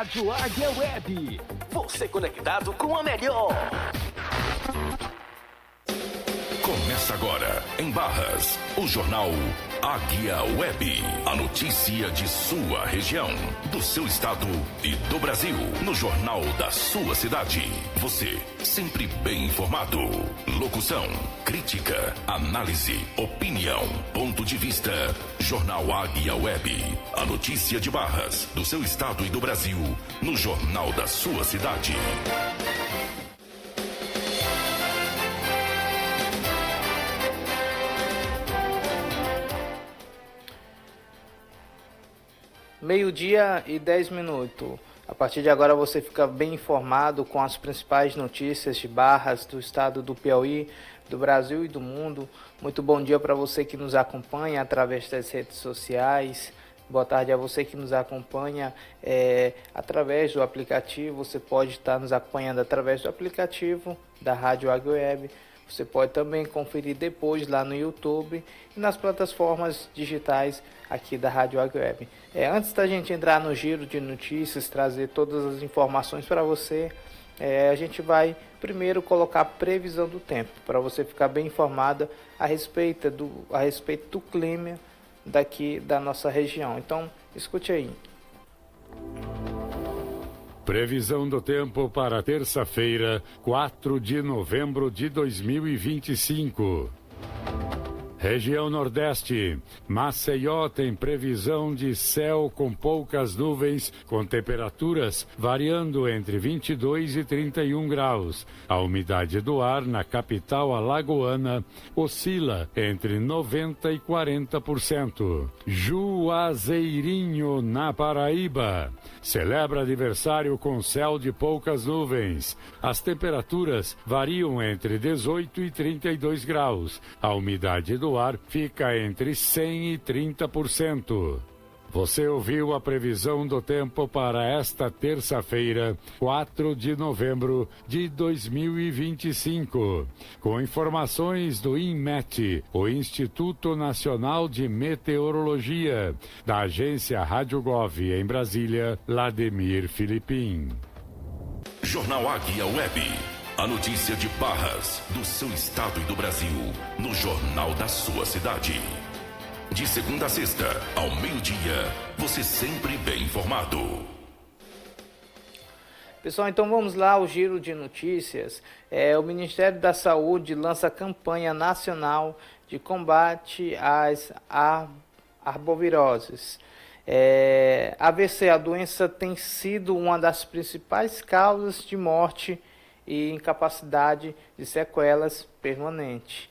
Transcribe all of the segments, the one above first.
Rádio Águia Web. Você conectado com a melhor. Começa agora, em Barras, o jornal Águia Web. A notícia de sua região, do seu estado e do Brasil. No jornal da sua cidade. Você, sempre bem informado. Locução, crítica, análise, opinião, ponto de vista. Jornal Águia Web. A notícia de Barras, do seu estado e do Brasil. No jornal da sua cidade. Meio-dia e 10 minutos. A partir de agora você fica bem informado com as principais notícias de Barras, do estado do Piauí, do Brasil e do mundo. Muito bom dia para você que nos acompanha através das redes sociais. Boa tarde a você que nos acompanha através do aplicativo. Você pode estar nos acompanhando através do aplicativo da Rádio Águia Web. Você pode também conferir depois lá no YouTube e nas plataformas digitais aqui da Rádio Águia Web. Antes da gente entrar no giro de notícias, trazer todas as informações para você, a gente vai primeiro colocar a previsão do tempo, para você ficar bem informada a respeito do clima daqui da nossa região. Então, escute aí. Previsão do tempo para terça-feira, 4 de novembro de 2025. Região Nordeste. Maceió tem previsão de céu com poucas nuvens, com temperaturas variando entre 22 e 31 graus. A umidade do ar na capital alagoana oscila entre 90 e 40%. Juazeirinho, na Paraíba. Celebra aniversário com céu de poucas nuvens. As temperaturas variam entre 18 e 32 graus. A umidade do ar fica entre 100 e 30%. Você ouviu a previsão do tempo para esta terça-feira, 4 de novembro de 2025. Com informações do INMET, o Instituto Nacional de Meteorologia, da agência Rádio Gov em Brasília, Lademir Filipim. Jornal Águia Web. A notícia de Barras, do seu estado e do Brasil, no jornal da sua cidade. De segunda a sexta, ao meio-dia, você sempre bem informado. Pessoal, então vamos lá ao giro de notícias. O Ministério da Saúde lança campanha nacional de combate às arboviroses. AVC, a doença tem sido uma das principais causas de morte e incapacidade de sequelas permanentes.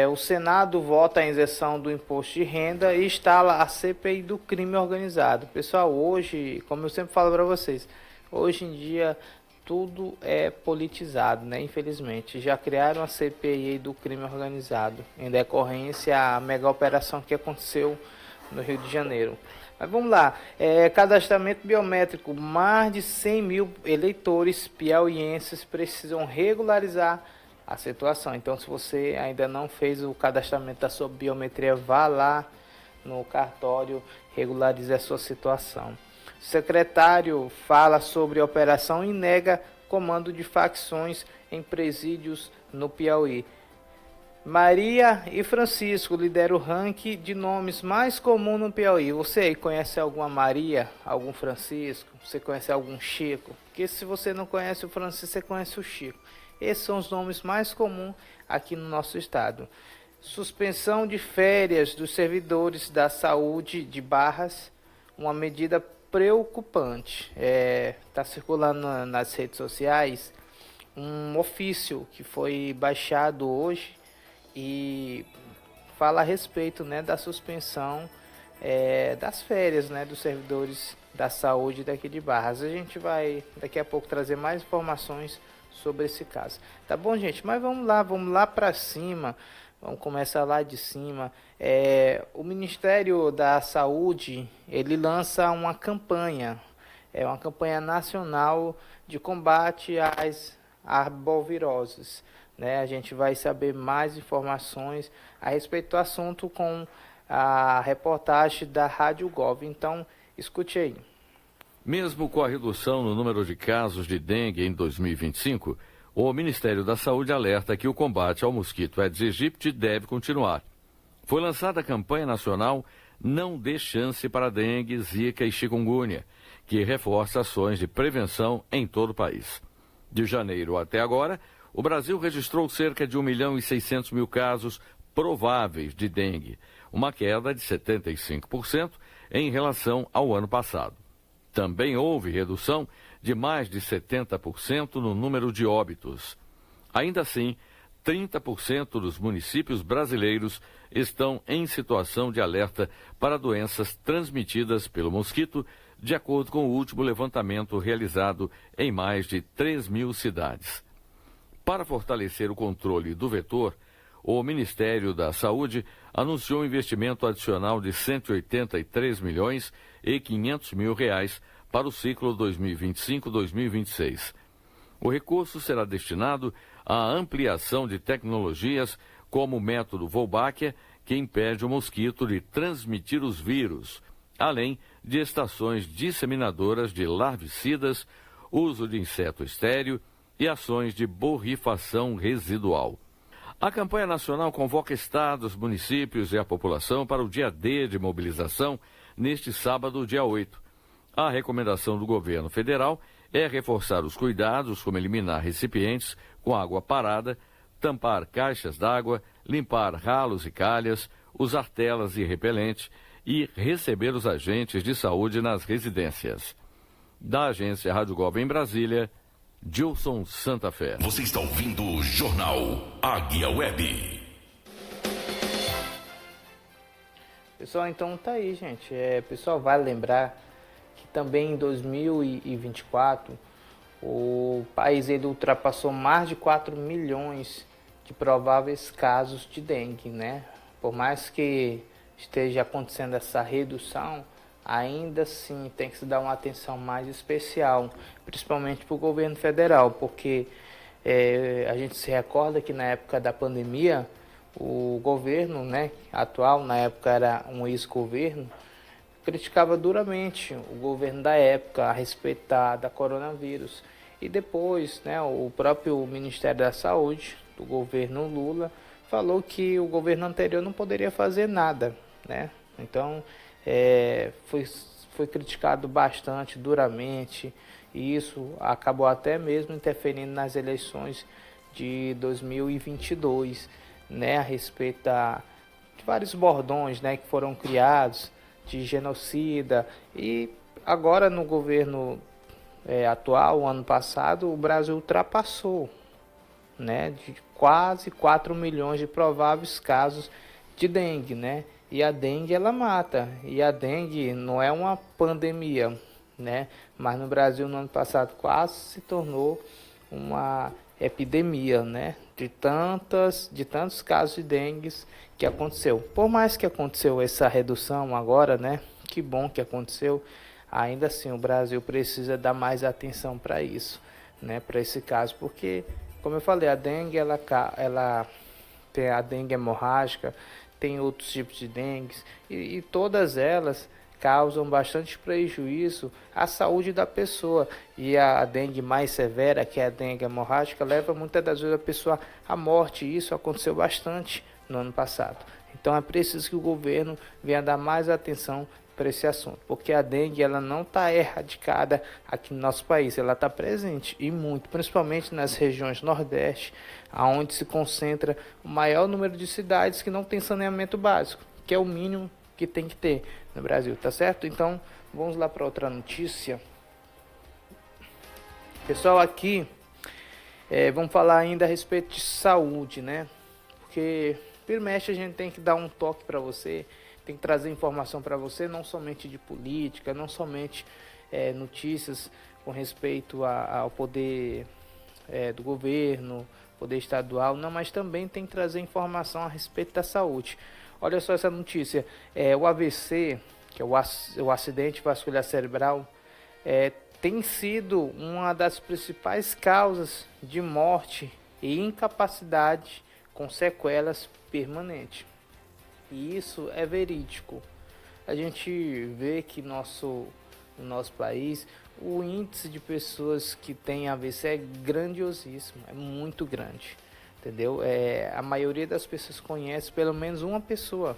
O Senado vota a isenção do imposto de renda e instala a CPI do crime organizado. Pessoal, hoje, como eu sempre falo para vocês, hoje em dia tudo é politizado, né? Infelizmente, já criaram a CPI do crime organizado em decorrência à mega operação que aconteceu no Rio de Janeiro. Mas vamos lá, cadastramento biométrico, mais de 100 mil eleitores piauienses precisam regularizar a situação. Então, se você ainda não fez o cadastramento da sua biometria, vá lá no cartório, regularize a sua situação. O secretário fala sobre a operação e nega comando de facções em presídios no Piauí. Maria e Francisco lideram o ranking de nomes mais comuns no Piauí. Você aí conhece alguma Maria, algum Francisco? Você conhece algum Chico? Porque se você não conhece o Francisco, você conhece o Chico. Esses são os nomes mais comuns aqui no nosso estado. Suspensão de férias dos servidores da saúde de Barras, uma medida preocupante. Está circulando nas redes sociais um ofício que foi baixado hoje e fala a respeito, né, da suspensão das férias, né, dos servidores da saúde daqui de Barras. A gente vai daqui a pouco trazer mais informações sobre esse caso. Tá bom, gente? Mas vamos lá para cima. Vamos começar lá de cima. O Ministério da Saúde, ele lança uma campanha, uma campanha nacional de combate às arboviroses. Né? A gente vai saber mais informações a respeito do assunto com a reportagem da Rádio Gov. Então, escute aí. Mesmo com a redução no número de casos de dengue em 2025, o Ministério da Saúde alerta que o combate ao mosquito Aedes aegypti deve continuar. Foi lançada a campanha nacional Não Dê Chance para Dengue, Zika e Chikungunya, que reforça ações de prevenção em todo o país. De janeiro até agora, o Brasil registrou cerca de 1.600.000 casos prováveis de dengue, uma queda de 75% em relação ao ano passado. Também houve redução de mais de 70% no número de óbitos. Ainda assim, 30% dos municípios brasileiros estão em situação de alerta para doenças transmitidas pelo mosquito, de acordo com o último levantamento realizado em mais de 3.000 cidades. Para fortalecer o controle do vetor, o Ministério da Saúde anunciou um investimento adicional de R$ 183 milhões e 500 mil reais para o ciclo 2025-2026. O recurso será destinado à ampliação de tecnologias como o método Wolbachia, que impede o mosquito de transmitir os vírus, além de estações disseminadoras de larvicidas, uso de inseto estéreo e ações de borrifação residual. A campanha nacional convoca estados, municípios e a população para o dia D de mobilização neste sábado, dia 8. A recomendação do governo federal é reforçar os cuidados, como eliminar recipientes com água parada, tampar caixas d'água, limpar ralos e calhas, usar telas e repelente e receber os agentes de saúde nas residências. Da agência Rádio Gov em Brasília, Gilson Santa Fé. Você está ouvindo o Jornal Águia Web. Pessoal, então tá aí, gente. Pessoal, vale lembrar que também em 2024 o país ele ultrapassou mais de 4 milhões de prováveis casos de dengue, né? Por mais que esteja acontecendo essa redução, ainda assim tem que se dar uma atenção mais especial, principalmente para o governo federal, porque a gente se recorda que na época da pandemia, o governo, né, atual, na época era um ex-governo, criticava duramente o governo da época a respeito da coronavírus. E depois, né, o próprio Ministério da Saúde, do governo Lula, falou que o governo anterior não poderia fazer nada, né? Então, foi criticado bastante, duramente, e isso acabou até mesmo interferindo nas eleições de 2022, né, a respeito de vários bordões, né, que foram criados, de genocida. E agora no governo atual, ano passado, o Brasil ultrapassou, né, de quase 4 milhões de prováveis casos de dengue, né? E a dengue ela mata, e a dengue não é uma pandemia, né? Mas no Brasil no ano passado quase se tornou uma epidemia, né? De tantos casos de dengue que aconteceu. Por mais que aconteceu essa redução agora, né? Que bom que aconteceu. Ainda assim o Brasil precisa dar mais atenção para isso, né? Para esse caso, porque como eu falei, a dengue ela tem a dengue hemorrágica, tem outros tipos de dengue e todas elas causam bastante prejuízo à saúde da pessoa. E a dengue mais severa, que é a dengue hemorrágica, leva muitas das vezes a pessoa à morte, e isso aconteceu bastante no ano passado. Então é preciso que o governo venha dar mais atenção para esse assunto, porque a dengue ela não está erradicada aqui no nosso país, ela está presente e muito, principalmente nas regiões nordeste, aonde se concentra o maior número de cidades que não tem saneamento básico, que é o mínimo que tem que ter no Brasil, tá certo? Então vamos lá para outra notícia. Pessoal, aqui vamos falar ainda a respeito de saúde, né? Porque primeiro a gente tem que dar um toque para você, tem que trazer informação para você, não somente de política, não somente notícias com respeito ao poder do governo, poder estadual, não, mas também tem que trazer informação a respeito da saúde. Olha só essa notícia, o AVC, que é o acidente vascular cerebral, tem sido uma das principais causas de morte e incapacidade com sequelas permanentes. E isso é verídico. A gente vê que nosso no nosso país, o índice de pessoas que têm AVC é grandiosíssimo, é muito grande, entendeu? A maioria das pessoas conhece pelo menos uma pessoa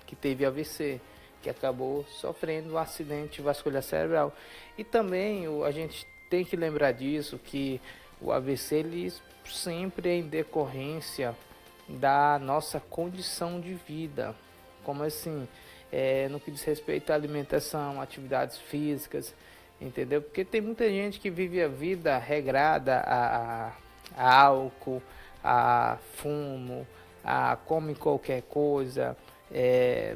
que teve AVC, que acabou sofrendo um acidente vascular cerebral. E também a gente tem que lembrar disso, que o AVC ele sempre é em decorrência da nossa condição de vida, como assim, no que diz respeito à alimentação, atividades físicas, entendeu? Porque tem muita gente que vive a vida regrada a álcool, a fumo, a come qualquer coisa,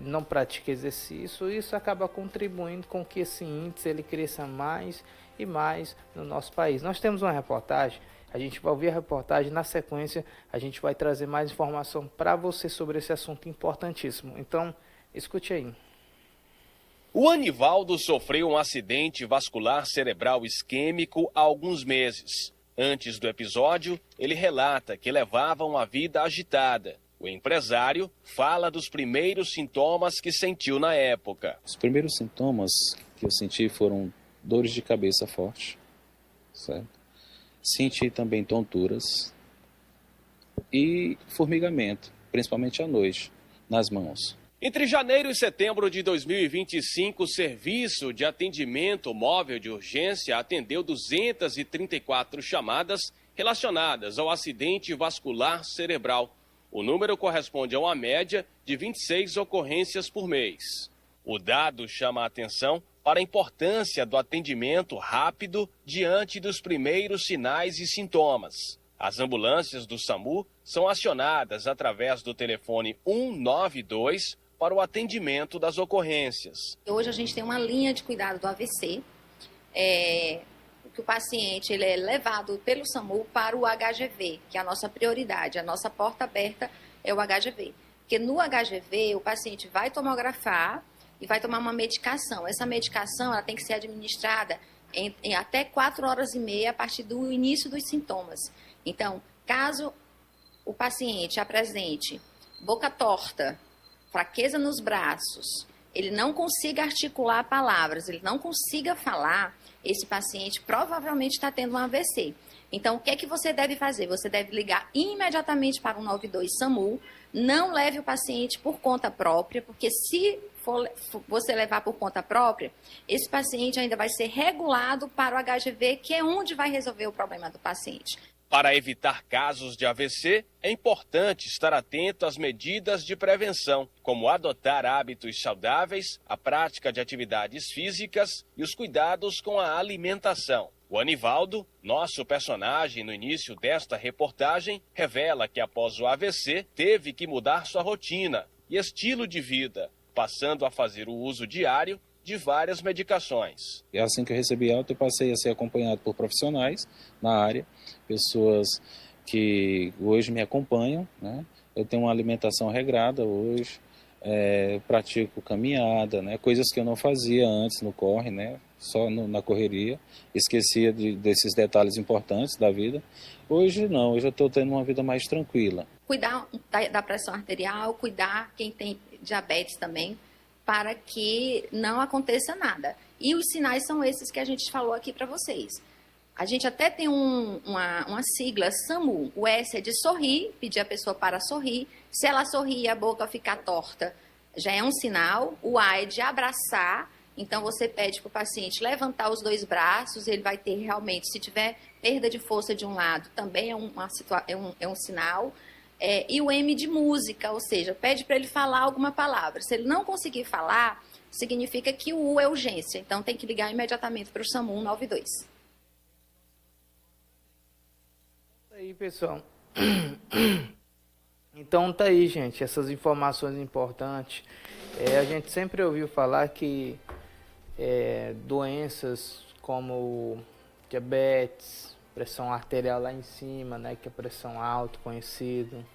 não pratica exercício. Isso acaba contribuindo com que esse índice ele cresça mais e mais no nosso país. Nós temos uma reportagem, a gente vai ouvir a reportagem, na sequência a gente vai trazer mais informação para você sobre esse assunto importantíssimo. Então, escute aí. O Anivaldo sofreu um acidente vascular cerebral isquêmico há alguns meses. Antes do episódio, ele relata que levava uma vida agitada. O empresário fala dos primeiros sintomas que sentiu na época. Os primeiros sintomas que eu senti foram dores de cabeça forte, certo? Senti também tonturas e formigamento, principalmente à noite, nas mãos. Entre janeiro e setembro de 2025, o Serviço de Atendimento Móvel de Urgência atendeu 234 chamadas relacionadas ao acidente vascular cerebral. O número corresponde a uma média de 26 ocorrências por mês. O dado chama a atenção para a importância do atendimento rápido diante dos primeiros sinais e sintomas. As ambulâncias do SAMU são acionadas através do telefone 192 para o atendimento das ocorrências. Hoje a gente tem uma linha de cuidado do AVC, que o paciente ele é levado pelo SAMU para o HGV, que é a nossa prioridade, a nossa porta aberta é o HGV. Porque no HGV o paciente vai tomografar e vai tomar uma medicação. Essa medicação ela tem que ser administrada em até 4 horas e meia a partir do início dos sintomas. Então, caso o paciente apresente boca torta, fraqueza nos braços, ele não consiga articular palavras, ele não consiga falar, esse paciente provavelmente está tendo um AVC. Então, o que é que você deve fazer? Você deve ligar imediatamente para o 192 SAMU, não leve o paciente por conta própria, porque se for você levar por conta própria, esse paciente ainda vai ser regulado para o HGV, que é onde vai resolver o problema do paciente. Para evitar casos de AVC, é importante estar atento às medidas de prevenção, como adotar hábitos saudáveis, a prática de atividades físicas e os cuidados com a alimentação. O Anivaldo, nosso personagem no início desta reportagem, revela que após o AVC teve que mudar sua rotina e estilo de vida, passando a fazer o uso diário de várias medicações. E assim que eu recebi alta, eu passei a ser acompanhado por profissionais na área, pessoas que hoje me acompanham, né? Eu tenho uma alimentação regrada hoje, pratico caminhada, né? Coisas que eu não fazia antes no corre, né? Só na correria, esquecia desses detalhes importantes da vida. Hoje não, hoje eu estou tendo uma vida mais tranquila. Cuidar da pressão arterial, cuidar quem tem diabetes também, para que não aconteça nada. E os sinais são esses que a gente falou aqui para vocês. A gente até tem uma sigla SAMU. O S é de sorrir, pedir a pessoa para sorrir. Se ela sorrir e a boca ficar torta, já é um sinal. O A é de abraçar. Então, você pede para o paciente levantar os 2 braços. Ele vai ter realmente, se tiver perda de força de um lado, também é um sinal. E o M de música, ou seja, pede para ele falar alguma palavra. Se ele não conseguir falar, significa que o U é urgência. Então, tem que ligar imediatamente para o SAMU 192. Aí, pessoal. Então tá aí, gente, essas informações importantes. A gente sempre ouviu falar que doenças como diabetes, pressão arterial lá em cima, né, que é pressão alta, conhecido,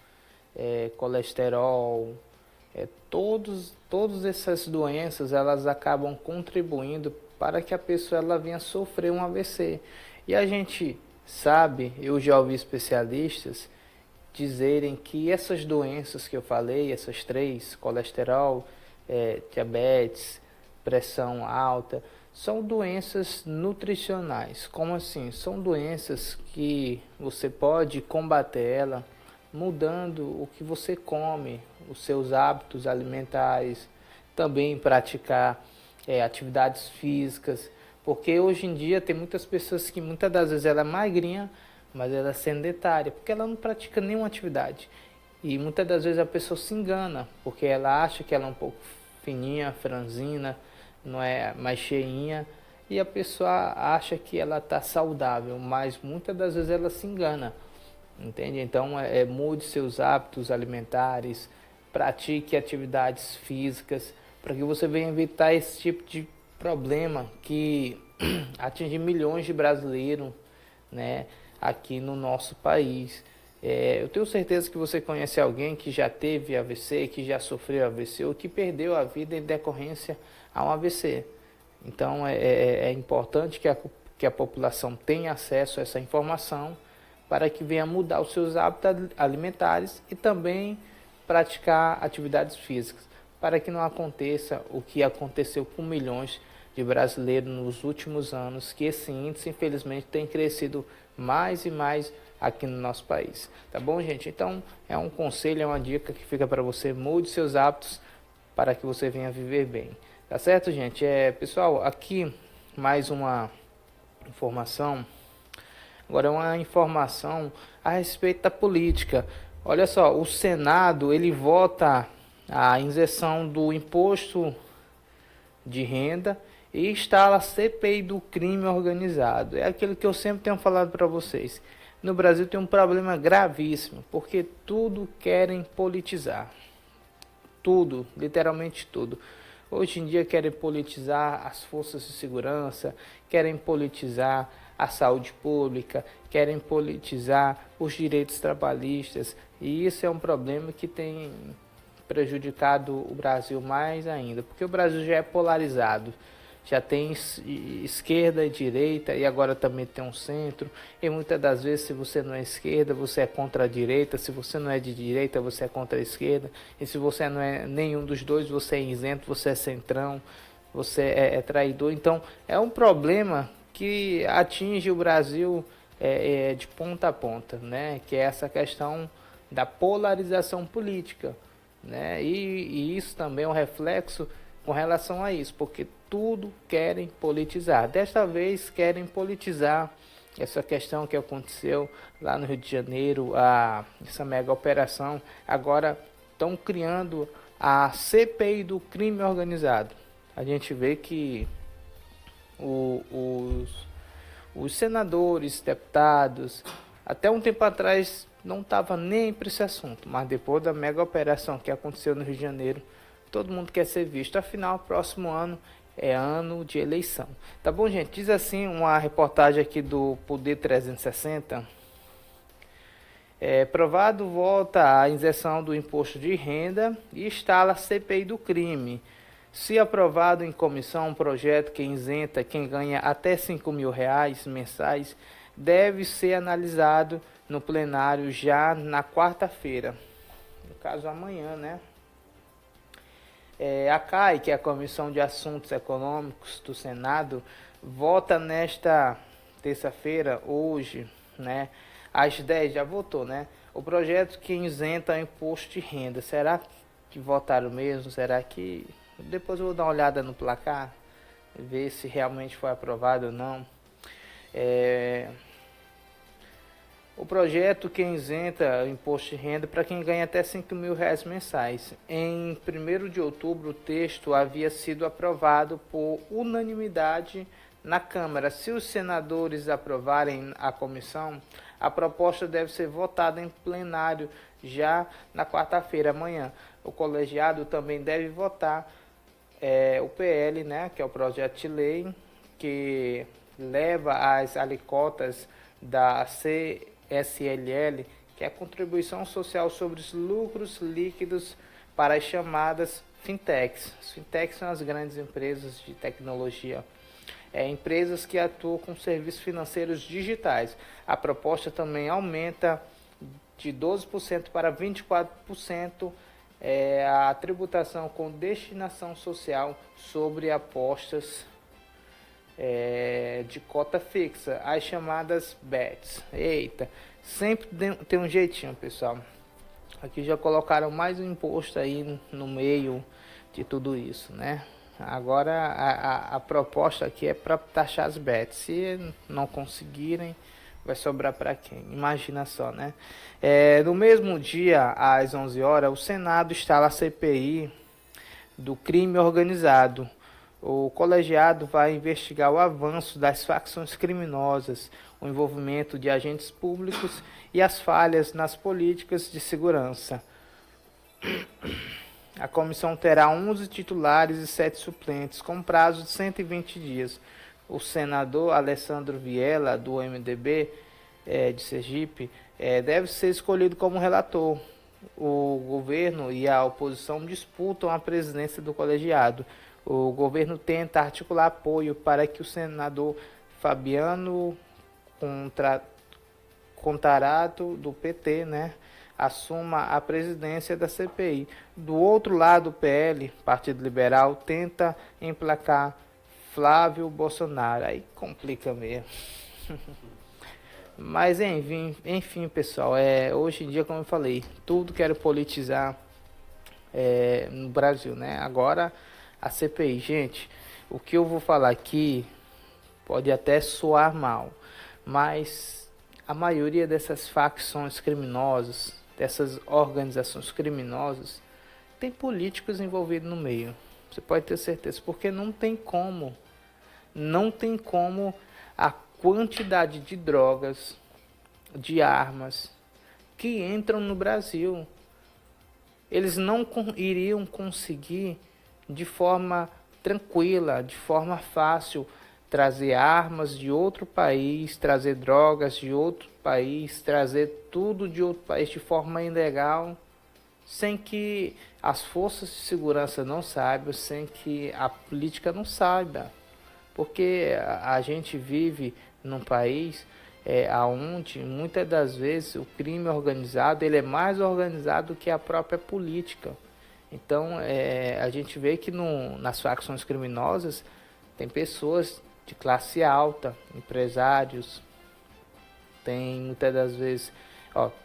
colesterol, todas essas doenças elas acabam contribuindo para que a pessoa ela venha sofrer um AVC. E a gente sabe, eu já ouvi especialistas dizerem que essas doenças que eu falei, essas 3, colesterol, diabetes, pressão alta, são doenças nutricionais. Como assim? São doenças que você pode combater ela mudando o que você come, os seus hábitos alimentares, também praticar atividades físicas, porque hoje em dia tem muitas pessoas que muitas das vezes ela é magrinha, mas ela é sedentária, porque ela não pratica nenhuma atividade. E muitas das vezes a pessoa se engana, porque ela acha que ela é um pouco fininha, franzina, não é mais cheinha, e a pessoa acha que ela está saudável, mas muitas das vezes ela se engana, entende? Então mude seus hábitos alimentares, pratique atividades físicas, para que você venha evitar esse tipo de problema que atinge milhões de brasileiros, né, aqui no nosso país. Eu tenho certeza que você conhece alguém que já teve AVC, que já sofreu AVC ou que perdeu a vida em decorrência a um AVC. Então é importante que a população tenha acesso a essa informação para que venha mudar os seus hábitos alimentares e também praticar atividades físicas, para que não aconteça o que aconteceu com milhões de brasileiros nos últimos anos, que esse índice infelizmente tem crescido mais e mais aqui no nosso país. Tá bom, gente? Então é um conselho, é uma dica que fica para você: mude seus hábitos para que você venha viver bem. Tá certo, gente? Pessoal, aqui mais uma informação. Agora é uma informação a respeito da política. Olha só, o Senado ele vota a isenção do imposto de renda e instala a CPI do crime organizado. É aquilo que eu sempre tenho falado para vocês. No Brasil tem um problema gravíssimo, porque tudo querem politizar. Tudo, literalmente tudo. Hoje em dia querem politizar as forças de segurança, querem politizar a saúde pública, querem politizar os direitos trabalhistas, e isso é um problema que tem prejudicado o Brasil mais ainda, porque o Brasil já é polarizado, já tem esquerda e direita, e agora também tem um centro, e muitas das vezes se você não é esquerda, você é contra a direita, se você não é de direita, você é contra a esquerda, e se você não é nenhum dos dois, você é isento, você é centrão, você é traidor. Então é um problema que atinge o Brasil de ponta a ponta, né? Que é essa questão da polarização política, né? E isso também é um reflexo com relação a isso, porque tudo querem politizar. Desta vez querem politizar essa questão que aconteceu lá no Rio de Janeiro, essa mega operação. Agora estão criando a CPI do crime organizado. A gente vê que os senadores, deputados, até um tempo atrás não estava nem para esse assunto, mas depois da mega operação que aconteceu no Rio de Janeiro, todo mundo quer ser visto. Afinal, próximo ano é ano de eleição. Tá bom, gente? Diz assim uma reportagem aqui do Poder 360. Provado volta a isenção do imposto de renda e instala a CPI do crime. Se aprovado em comissão um projeto que isenta quem ganha até R$5.000 mensais, deve ser analisado no plenário já na quarta-feira, no caso amanhã, né? A CAI, que é a Comissão de Assuntos Econômicos do Senado, vota nesta terça-feira, hoje, né? Às 10, já votou, né? O projeto que isenta o imposto de renda. Será que votaram mesmo? Será que... Depois eu vou dar uma olhada no placar, ver se realmente foi aprovado ou não. O projeto que isenta o imposto de renda para quem ganha até R$5.000 mensais. Em 1º de outubro, o texto havia sido aprovado por unanimidade na Câmara. Se os senadores aprovarem a comissão, a proposta deve ser votada em plenário já na quarta-feira, amanhã. O colegiado também deve votar o PL, né, que é o projeto de lei que leva as alíquotas da CSLL, que é a Contribuição Social sobre os Lucros Líquidos para as chamadas fintechs. As fintechs são as grandes empresas de tecnologia, empresas que atuam com serviços financeiros digitais. A proposta também aumenta de 12% para 24% a tributação com destinação social sobre apostas de cota fixa, as chamadas bets. Eita, sempre tem um jeitinho, pessoal. Aqui já colocaram mais um imposto aí no meio de tudo isso, né? Agora a proposta aqui é para taxar as bets. Se não conseguirem, vai sobrar para quem? Imagina só, né? No mesmo dia, às 11 horas, o Senado instala a CPI do crime organizado. O colegiado vai investigar o avanço das facções criminosas, o envolvimento de agentes públicos e as falhas nas políticas de segurança. A comissão terá 11 titulares e 7 suplentes, com prazo de 120 dias. O senador Alessandro Vilela, do MDB de Sergipe, deve ser escolhido como relator. O governo e a oposição disputam a presidência do colegiado. O governo tenta articular apoio para que o senador Fabiano Contarato, do PT, né, assuma a presidência da CPI. Do outro lado, o PL, Partido Liberal, tenta emplacar Flávio Bolsonaro. Aí complica mesmo. Mas enfim, pessoal, hoje em dia, como eu falei, tudo quero politizar no Brasil, né? Agora a CPI, gente, o que eu vou falar aqui pode até soar mal, mas a maioria dessas facções criminosas, dessas organizações criminosas, tem políticos envolvidos no meio. Você pode ter certeza, porque não tem como a quantidade de drogas, de armas que entram no Brasil. Eles não iriam conseguir de forma tranquila, de forma fácil, trazer armas de outro país, trazer drogas de outro país, trazer tudo de outro país de forma ilegal, sem que as forças de segurança não saibam, sem que a política não saiba. Porque a gente vive num país onde muitas das vezes o crime organizado ele é mais organizado que a própria política. Então a gente vê que nas facções criminosas tem pessoas de classe alta, empresários, tem muitas das vezes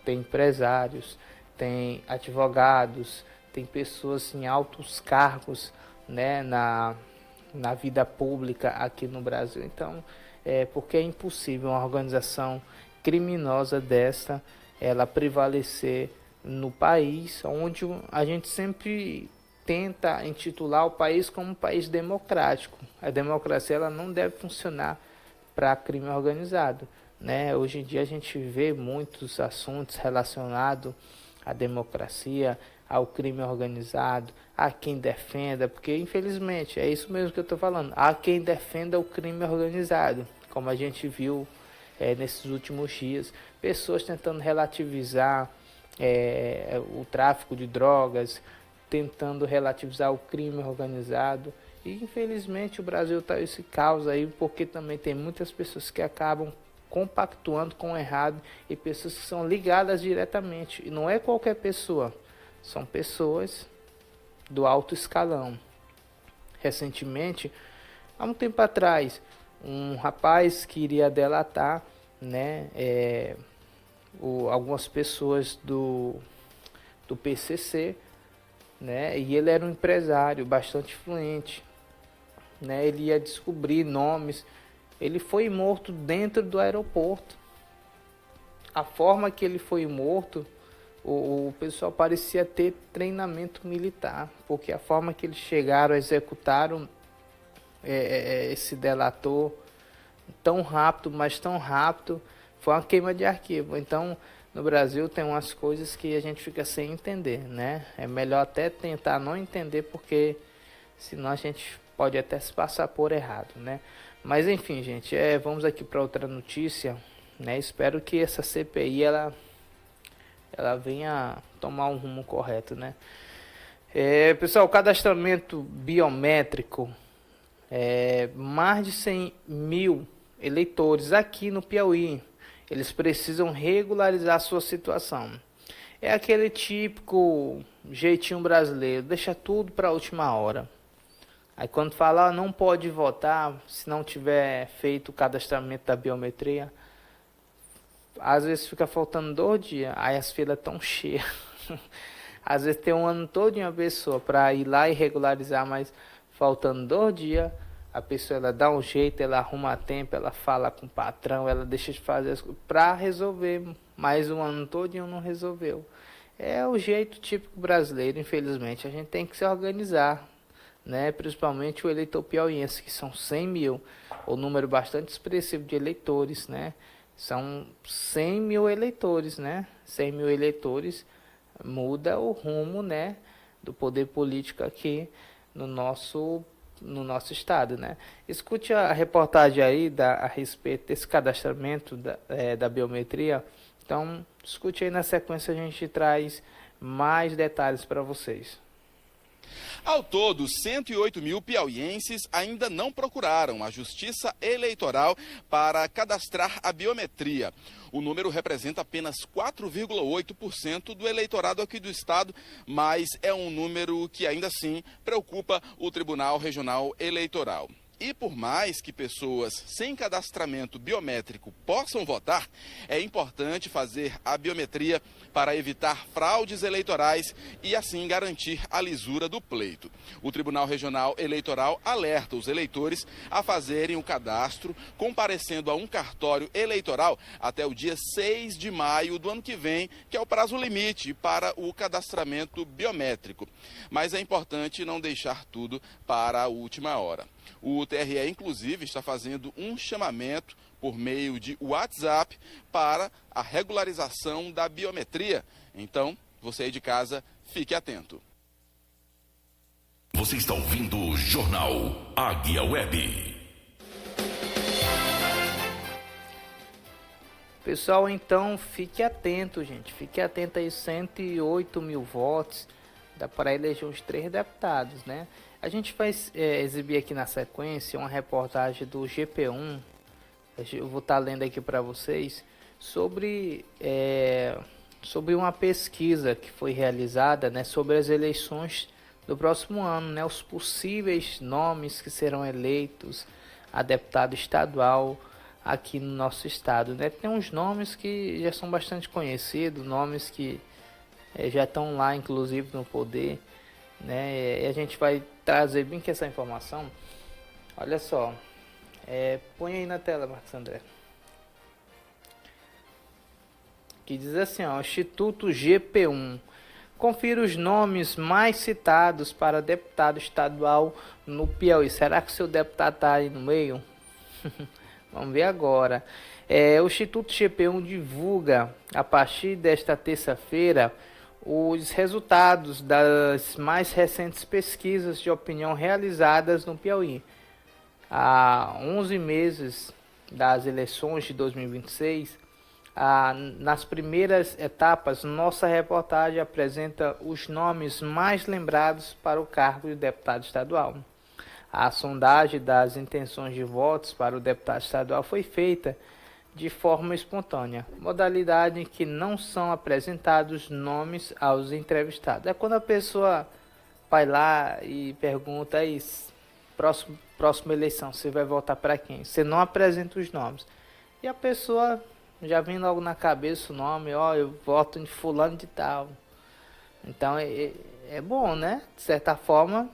tem empresários, tem advogados, tem pessoas em altos cargos, né, na vida pública aqui no Brasil. Então, porque é impossível uma organização criminosa dessa ela prevalecer no país, onde a gente sempre tenta intitular o país como um país democrático. A democracia ela não deve funcionar para crime organizado, né? Hoje em dia a gente vê muitos assuntos relacionados à democracia, ao crime organizado, a quem defenda, porque infelizmente é isso mesmo que eu estou falando, há quem defenda o crime organizado, como a gente viu nesses últimos dias, pessoas tentando relativizar o tráfico de drogas, tentando relativizar o crime organizado, e infelizmente o Brasil está esse caos aí, porque também tem muitas pessoas que acabam compactuando com o errado e pessoas que são ligadas diretamente, e não é qualquer pessoa, são pessoas do alto escalão. Recentemente, há um tempo atrás, um rapaz que iria delatar, né, algumas pessoas do PCC, né, e ele era um empresário bastante influente, né, ele ia descobrir nomes, ele foi morto dentro do aeroporto. A forma que ele foi morto, o pessoal parecia ter treinamento militar, porque a forma que eles chegaram, executaram esse delator tão rápido, mas tão rápido, foi uma queima de arquivo. Então, no Brasil tem umas coisas que a gente fica sem entender, né? É melhor até tentar não entender, porque senão a gente pode até se passar por errado, né? Mas enfim, gente, vamos aqui para outra notícia, né? Espero que essa CPI ela venha tomar um rumo correto, né? Pessoal, o cadastramento biométrico, mais de 100 mil eleitores aqui no Piauí, eles precisam regularizar sua situação. É aquele típico jeitinho brasileiro, deixa tudo para a última hora. Aí quando fala, não pode votar se não tiver feito o cadastramento da biometria, às vezes fica faltando 2 dias, aí as filas estão cheias. Às vezes tem um ano todo de uma pessoa para ir lá e regularizar, mas faltando 2 dias, a pessoa ela dá um jeito, ela arruma tempo, ela fala com o patrão, ela deixa de fazer as coisas para resolver, mas o ano todo não resolveu. É o jeito típico brasileiro, infelizmente. A gente tem que se organizar, né? Principalmente o eleitor piauiense, que são 100 mil, um número bastante expressivo de eleitores, né? São 100 mil eleitores, né? 100 mil eleitores muda o rumo, né, do poder político aqui no nosso estado, né? Escute a reportagem aí a respeito desse cadastramento da biometria. Então, escute aí, na sequência a gente traz mais detalhes para vocês. Ao todo, 108 mil piauienses ainda não procuraram a Justiça Eleitoral para cadastrar a biometria. O número representa apenas 4,8% do eleitorado aqui do estado, mas é um número que ainda assim preocupa o Tribunal Regional Eleitoral. E por mais que pessoas sem cadastramento biométrico possam votar, é importante fazer a biometria para evitar fraudes eleitorais e assim garantir a lisura do pleito. O Tribunal Regional Eleitoral alerta os eleitores a fazerem o cadastro comparecendo a um cartório eleitoral até o dia 6 de maio do ano que vem, que é o prazo limite para o cadastramento biométrico. Mas é importante não deixar tudo para a última hora. O TRE, inclusive, está fazendo um chamamento por meio de WhatsApp para a regularização da biometria. Então, você aí de casa, fique atento. Você está ouvindo o Jornal Águia Web. Pessoal, então, fique atento, gente. Fique atento aí, 108 mil votos. Dá para eleger uns 3 deputados, né? A gente vai exibir aqui na sequência uma reportagem do GP1. Eu vou estar lendo aqui para vocês sobre uma pesquisa que foi realizada, né, sobre as eleições do próximo ano, né, os possíveis nomes que serão eleitos a deputado estadual aqui no nosso estado, né? Tem uns nomes que já são bastante conhecidos, nomes que já estão lá, inclusive, no poder, né? E a gente vai trazer bem que essa informação. Olha só, põe aí na tela, Marcos André, que diz assim, ó, Instituto GP1, confira os nomes mais citados para deputado estadual no Piauí. Será que o seu deputado está aí no meio? Vamos ver agora. O Instituto GP1 divulga a partir desta terça-feira os resultados das mais recentes pesquisas de opinião realizadas no Piauí. Há 11 meses das eleições de 2026, nas primeiras etapas, nossa reportagem apresenta os nomes mais lembrados para o cargo de deputado estadual. A sondagem das intenções de votos para o deputado estadual foi feita de forma espontânea, modalidade em que não são apresentados nomes aos entrevistados. É quando a pessoa vai lá e pergunta aí, próxima eleição, você vai votar para quem? Você não apresenta os nomes. E a pessoa já vem logo na cabeça o nome, ó, eu voto em fulano de tal. Então é bom, né? De certa forma,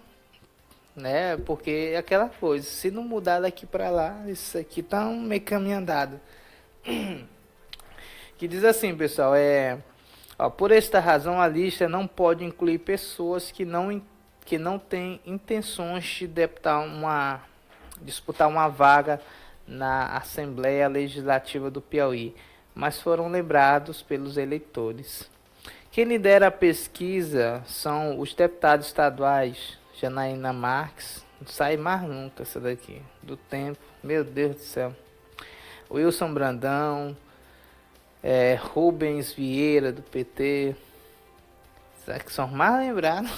né? Porque é aquela coisa, se não mudar daqui para lá, isso aqui tá um meio caminho andado. Que diz assim, pessoal, por esta razão a lista não pode incluir pessoas que não têm intenções de disputar uma vaga na Assembleia Legislativa do Piauí, mas foram lembrados pelos eleitores. Quem lidera a pesquisa são os deputados estaduais Janaína Marques, não sai mais nunca essa daqui, do tempo, meu Deus do céu. Wilson Brandão, Rubens Vieira, do PT, será que são mais lembrados?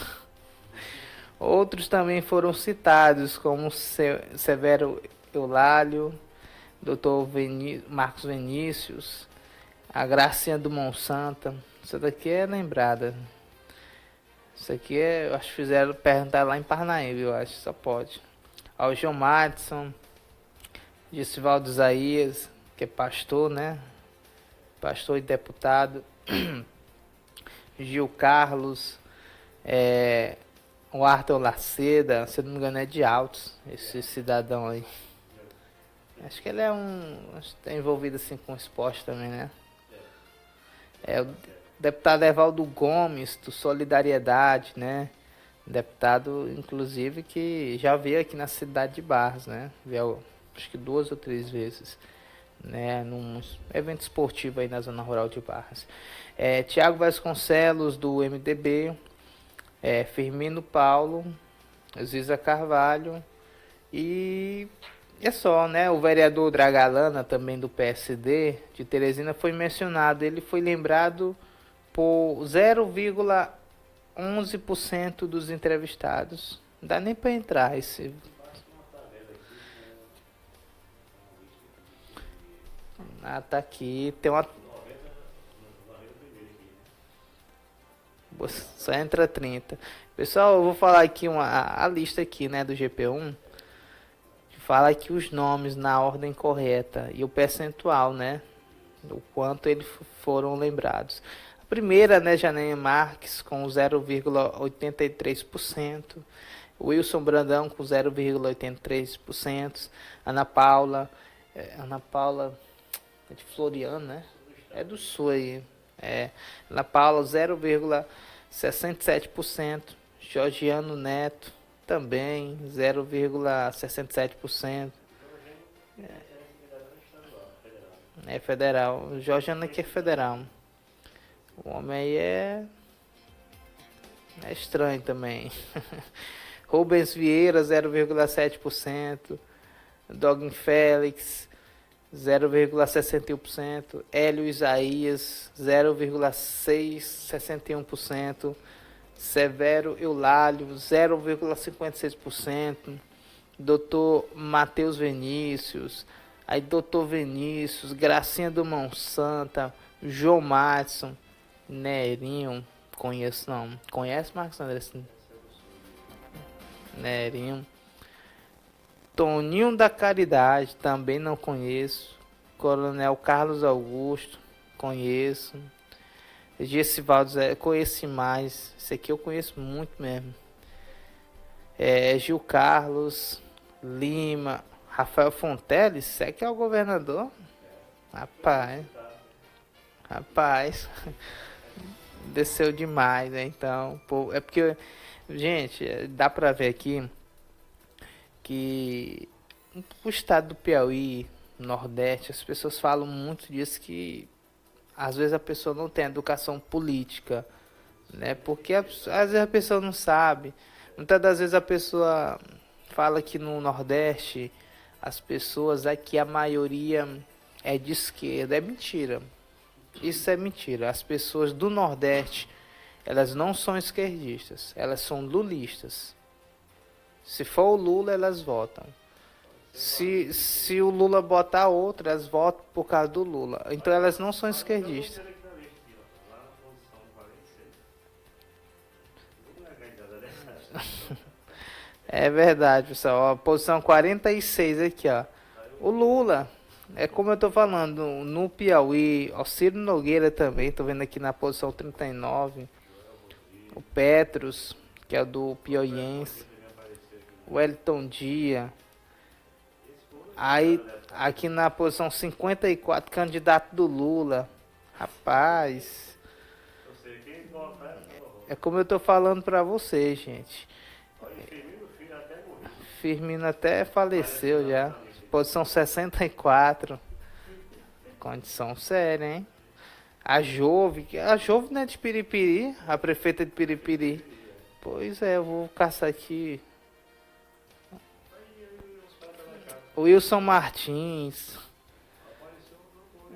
Outros também foram citados, como Severo Eulálio, Dr. Marcos Vinícius, a Gracinha do Monsanto, Essa daqui é lembrada. Isso aqui é, eu acho que fizeram perguntar lá em Parnaíba, eu acho, só pode. Ó, o João Madison, Gessivaldo Isaías, que é pastor, né? Pastor e deputado. Gil Carlos, o Arthur Laceda, se não me engano é de Altos, esse cidadão aí. Acho que ele está envolvido assim com esporte também, né? O deputado Evaldo Gomes, do Solidariedade, né? Deputado, inclusive, que já veio aqui na cidade de Barras, né? Veio, acho que 2 ou 3 vezes, né? Num evento esportivo aí na zona rural de Barras. Tiago Vasconcelos, do MDB, Firmino Paulo, Ziza Carvalho e é só, né? O vereador Dragalana, também do PSD, de Teresina, foi mencionado. Ele foi lembrado por 0,11% dos entrevistados. Não dá nem para entrar esse. Ah, tá aqui. Tem uma. Só entra 30. Pessoal, eu vou falar aqui a lista aqui, né, do GP1. Fala aqui os nomes na ordem correta e o percentual, né? O quanto eles foram lembrados. A primeira, né, Janaína Marques com 0,83%. Wilson Brandão com 0,83%. Ana Paula é de Floriano, né? É do Sul aí. Ana Paula 0,67%. Georgiano Neto também 0,67%. É federal. O Georgiano aqui é federal. O homem aí é estranho também. Rubens Vieira 0,7%. Dogin Félix 0,61%. Hélio Isaías 0,61%. Severo Eulálio 0,56%. Dr. Matheus Vinícius, aí Dr. Vinícius, Gracinha do Monsanto, João Madison, Nerinho, conheço não. Conhece, Marcos André? Nerinho. Toninho da Caridade, também não conheço. Coronel Carlos Augusto, conheço. Gessivaldo, conheci mais. Esse aqui eu conheço muito mesmo. Gil Carlos Lima, Rafael Fonteles, você que é o governador? Rapaz, desceu demais, né? Então, pô, é porque, gente, dá pra ver aqui que o estado do Piauí, Nordeste, as pessoas falam muito disso, que às vezes a pessoa não tem educação política, né? Porque às vezes a pessoa não sabe. Muitas das vezes a pessoa fala que no Nordeste as pessoas aqui, a maioria é de esquerda. É mentira. Isso é mentira. As pessoas do Nordeste, elas não são esquerdistas, elas são lulistas. Se for o Lula, elas votam. Se o Lula botar outro, elas votam por causa do Lula. Então elas não são esquerdistas. É verdade, pessoal. A posição 46 aqui, ó. O Lula, é como eu tô falando, no Piauí, o Ciro Nogueira também, tô vendo aqui na posição 39. O Petros, que é do Piauiense. O Wellington Dia. Aí, aqui na posição 54, candidato do Lula. Rapaz. É como eu tô falando pra vocês, gente. Firmino até faleceu já. Posição 64. Condição séria, hein? A Jove não é de Piripiri, a prefeita de Piripiri. Pois é, eu vou caçar aqui. Wilson Martins,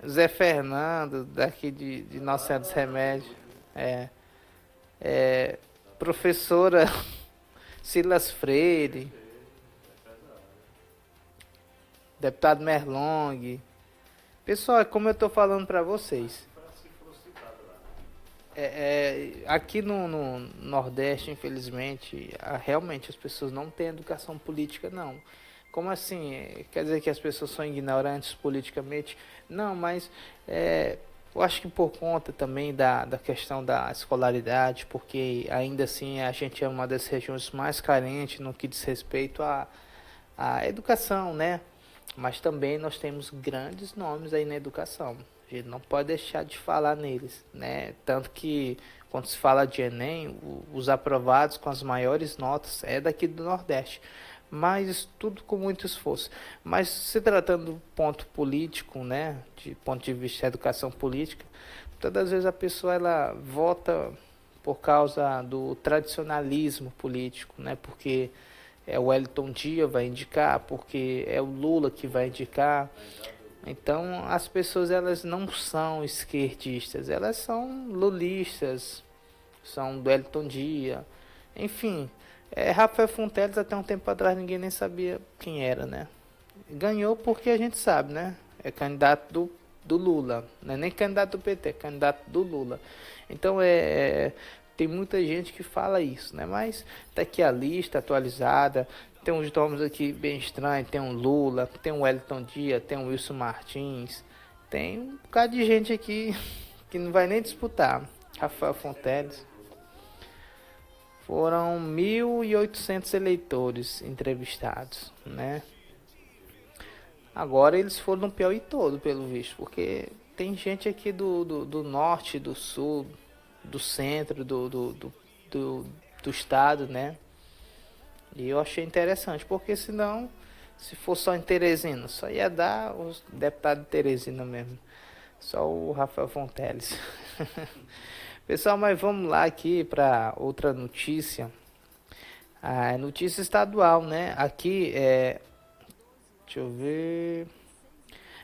Zé Fernando, daqui de Nossa Senhora dos Remédios. Professora Silas Freire, deputado Merlong. Pessoal, é como eu tô falando para vocês. Aqui no Nordeste, infelizmente, realmente as pessoas não têm educação política, não. Como assim? Quer dizer que as pessoas são ignorantes politicamente? Não, mas eu acho que por conta também da questão da escolaridade, porque ainda assim a gente é uma das regiões mais carentes no que diz respeito à educação, né? Mas também nós temos grandes nomes aí na educação. A gente não pode deixar de falar neles, né? Tanto que quando se fala de Enem, os aprovados com as maiores notas é daqui do Nordeste. Mas tudo com muito esforço. Mas se tratando do ponto político, né? De ponto de vista da educação política, todas as vezes a pessoa ela vota por causa do tradicionalismo político, né? Porque é o Wellington Dias vai indicar, porque é o Lula que vai indicar. Então as pessoas elas não são esquerdistas, elas são lulistas, são do Wellington Dias, enfim. Rafael Fonteles até um tempo atrás ninguém nem sabia quem era, né? Ganhou porque a gente sabe, né? É candidato do Lula, não é nem candidato do PT, é candidato do Lula. Então tem muita gente que fala isso, né? Mas tá aqui a lista atualizada. Tem uns nomes aqui bem estranhos. Tem um Lula, tem um Wellington Dias, tem um Wilson Martins. Tem um bocado de gente aqui que não vai nem disputar. Rafael Fonteles. Foram 1.800 eleitores entrevistados, né? Agora eles foram no Piauí todo, pelo visto. Porque tem gente aqui do norte, do sul, do centro, do estado, né? E eu achei interessante, porque senão, se for só em Teresina, só ia dar os deputados de Teresina mesmo. Só o Rafael Fonteles. Pessoal, mas vamos lá aqui para outra notícia. A notícia estadual, né? Aqui deixa eu ver.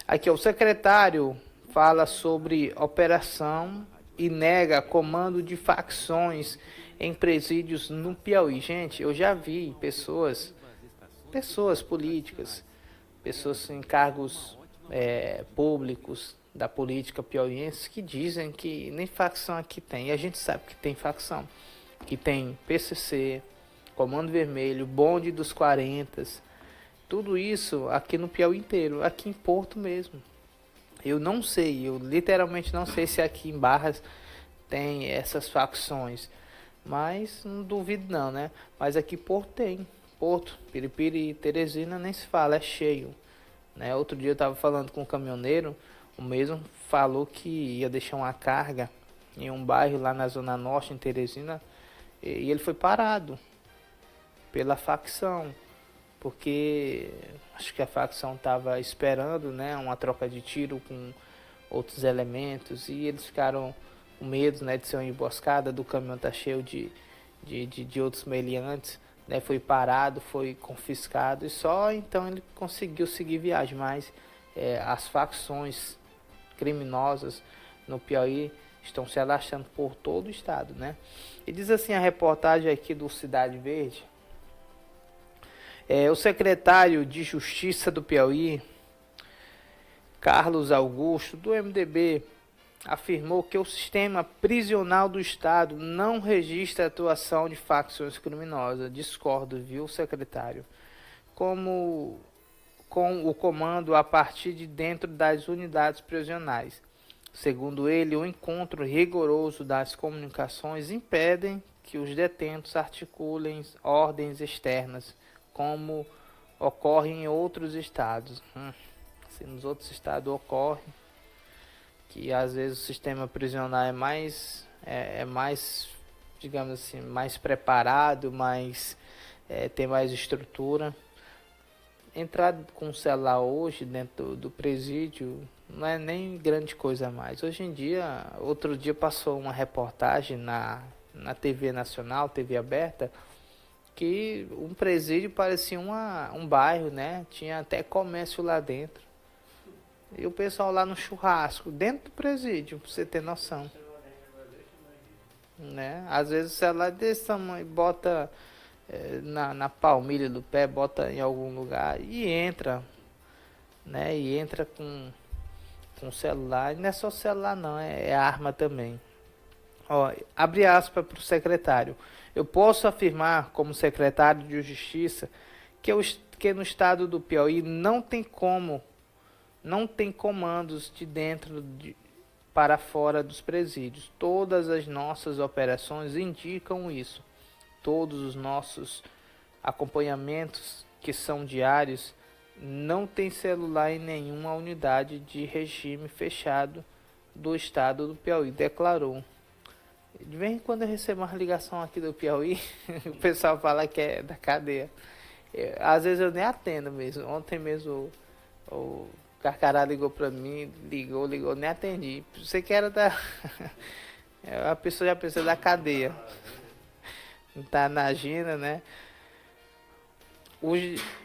Aqui, o secretário fala sobre operação e nega comando de facções em presídios no Piauí. Gente, eu já vi pessoas políticas, pessoas em cargos públicos da política piauiense que dizem que nem facção aqui tem. E a gente sabe que tem facção. Que tem PCC, Comando Vermelho, Bonde dos 40. Tudo isso aqui no Piauí inteiro, aqui em Porto mesmo. Eu não sei, eu literalmente não sei se aqui em Barras tem essas facções. Mas não duvido não, né? Mas aqui Porto tem. Porto, Piripiri e Teresina nem se fala, é cheio, né? Outro dia eu estava falando com um caminhoneiro, o mesmo falou que ia deixar uma carga em um bairro lá na Zona Norte, em Teresina, e ele foi parado pela facção, porque acho que a facção estava esperando, né, uma troca de tiro com outros elementos, e eles ficaram com medo, né, de ser uma emboscada, do caminhão tá cheio de outros meliantes, né, foi parado, foi confiscado, e só então ele conseguiu seguir viagem. Mas as facções criminosas no Piauí estão se alastrando por todo o estado, né? E diz assim a reportagem aqui do Cidade Verde. O secretário de Justiça do Piauí, Carlos Augusto, do MDB, afirmou que o sistema prisional do estado não registra a atuação de facções criminosas. Discordo, viu, secretário? Com o comando a partir de dentro das unidades prisionais. Segundo ele, o encontro rigoroso das comunicações impedem que os detentos articulem ordens externas, como ocorre em outros estados. Se nos outros estados ocorre, que às vezes o sistema prisional é mais, digamos assim, mais preparado, tem mais estrutura. Entrar com o celular hoje dentro do presídio não é nem grande coisa mais. Hoje em dia, outro dia passou uma reportagem na TV Nacional, TV aberta, que um presídio parecia um bairro, né? Tinha até comércio lá dentro. E o pessoal lá no churrasco, dentro do presídio, pra você ter noção. Né? Às vezes o celular desse tamanho, bota na palmilha do pé, bota em algum lugar e entra. Né? E entra com o celular. E não é só celular não, é arma também. Ó, abre aspas para o secretário. Eu posso afirmar, como secretário de Justiça, que no estado do Piauí não tem comandos de dentro para fora dos presídios. Todas as nossas operações indicam isso. Todos os nossos acompanhamentos, que são diários, não tem celular em nenhuma unidade de regime fechado do estado do Piauí, declarou. De vez em quando eu recebo uma ligação aqui do Piauí, o pessoal fala que é da cadeia. Às vezes eu nem atendo mesmo. Ontem mesmo o Carcará ligou pra mim, ligou, nem atendi. Você que era da... A pessoa já pensa da cadeia. Tá na agenda, né?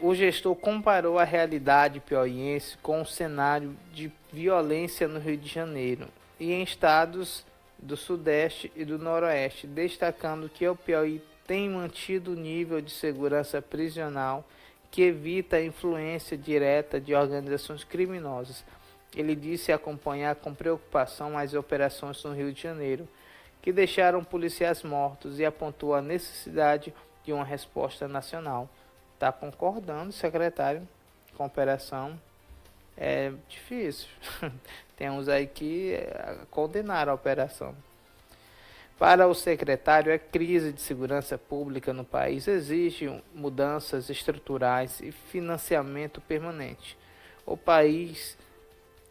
O gestor comparou a realidade piauiense com o cenário de violência no Rio de Janeiro e em estados do Sudeste e do Noroeste, destacando que o Piauí tem mantido o nível de segurança prisional que evita a influência direta de organizações criminosas. Ele disse acompanhar com preocupação as operações no Rio de Janeiro, que deixaram policiais mortos, e apontou a necessidade de uma resposta nacional. Está concordando, secretário, com a operação. É difícil. Tem uns aí que condenaram a operação. Para o secretário, a crise de segurança pública no país exige mudanças estruturais e financiamento permanente. O país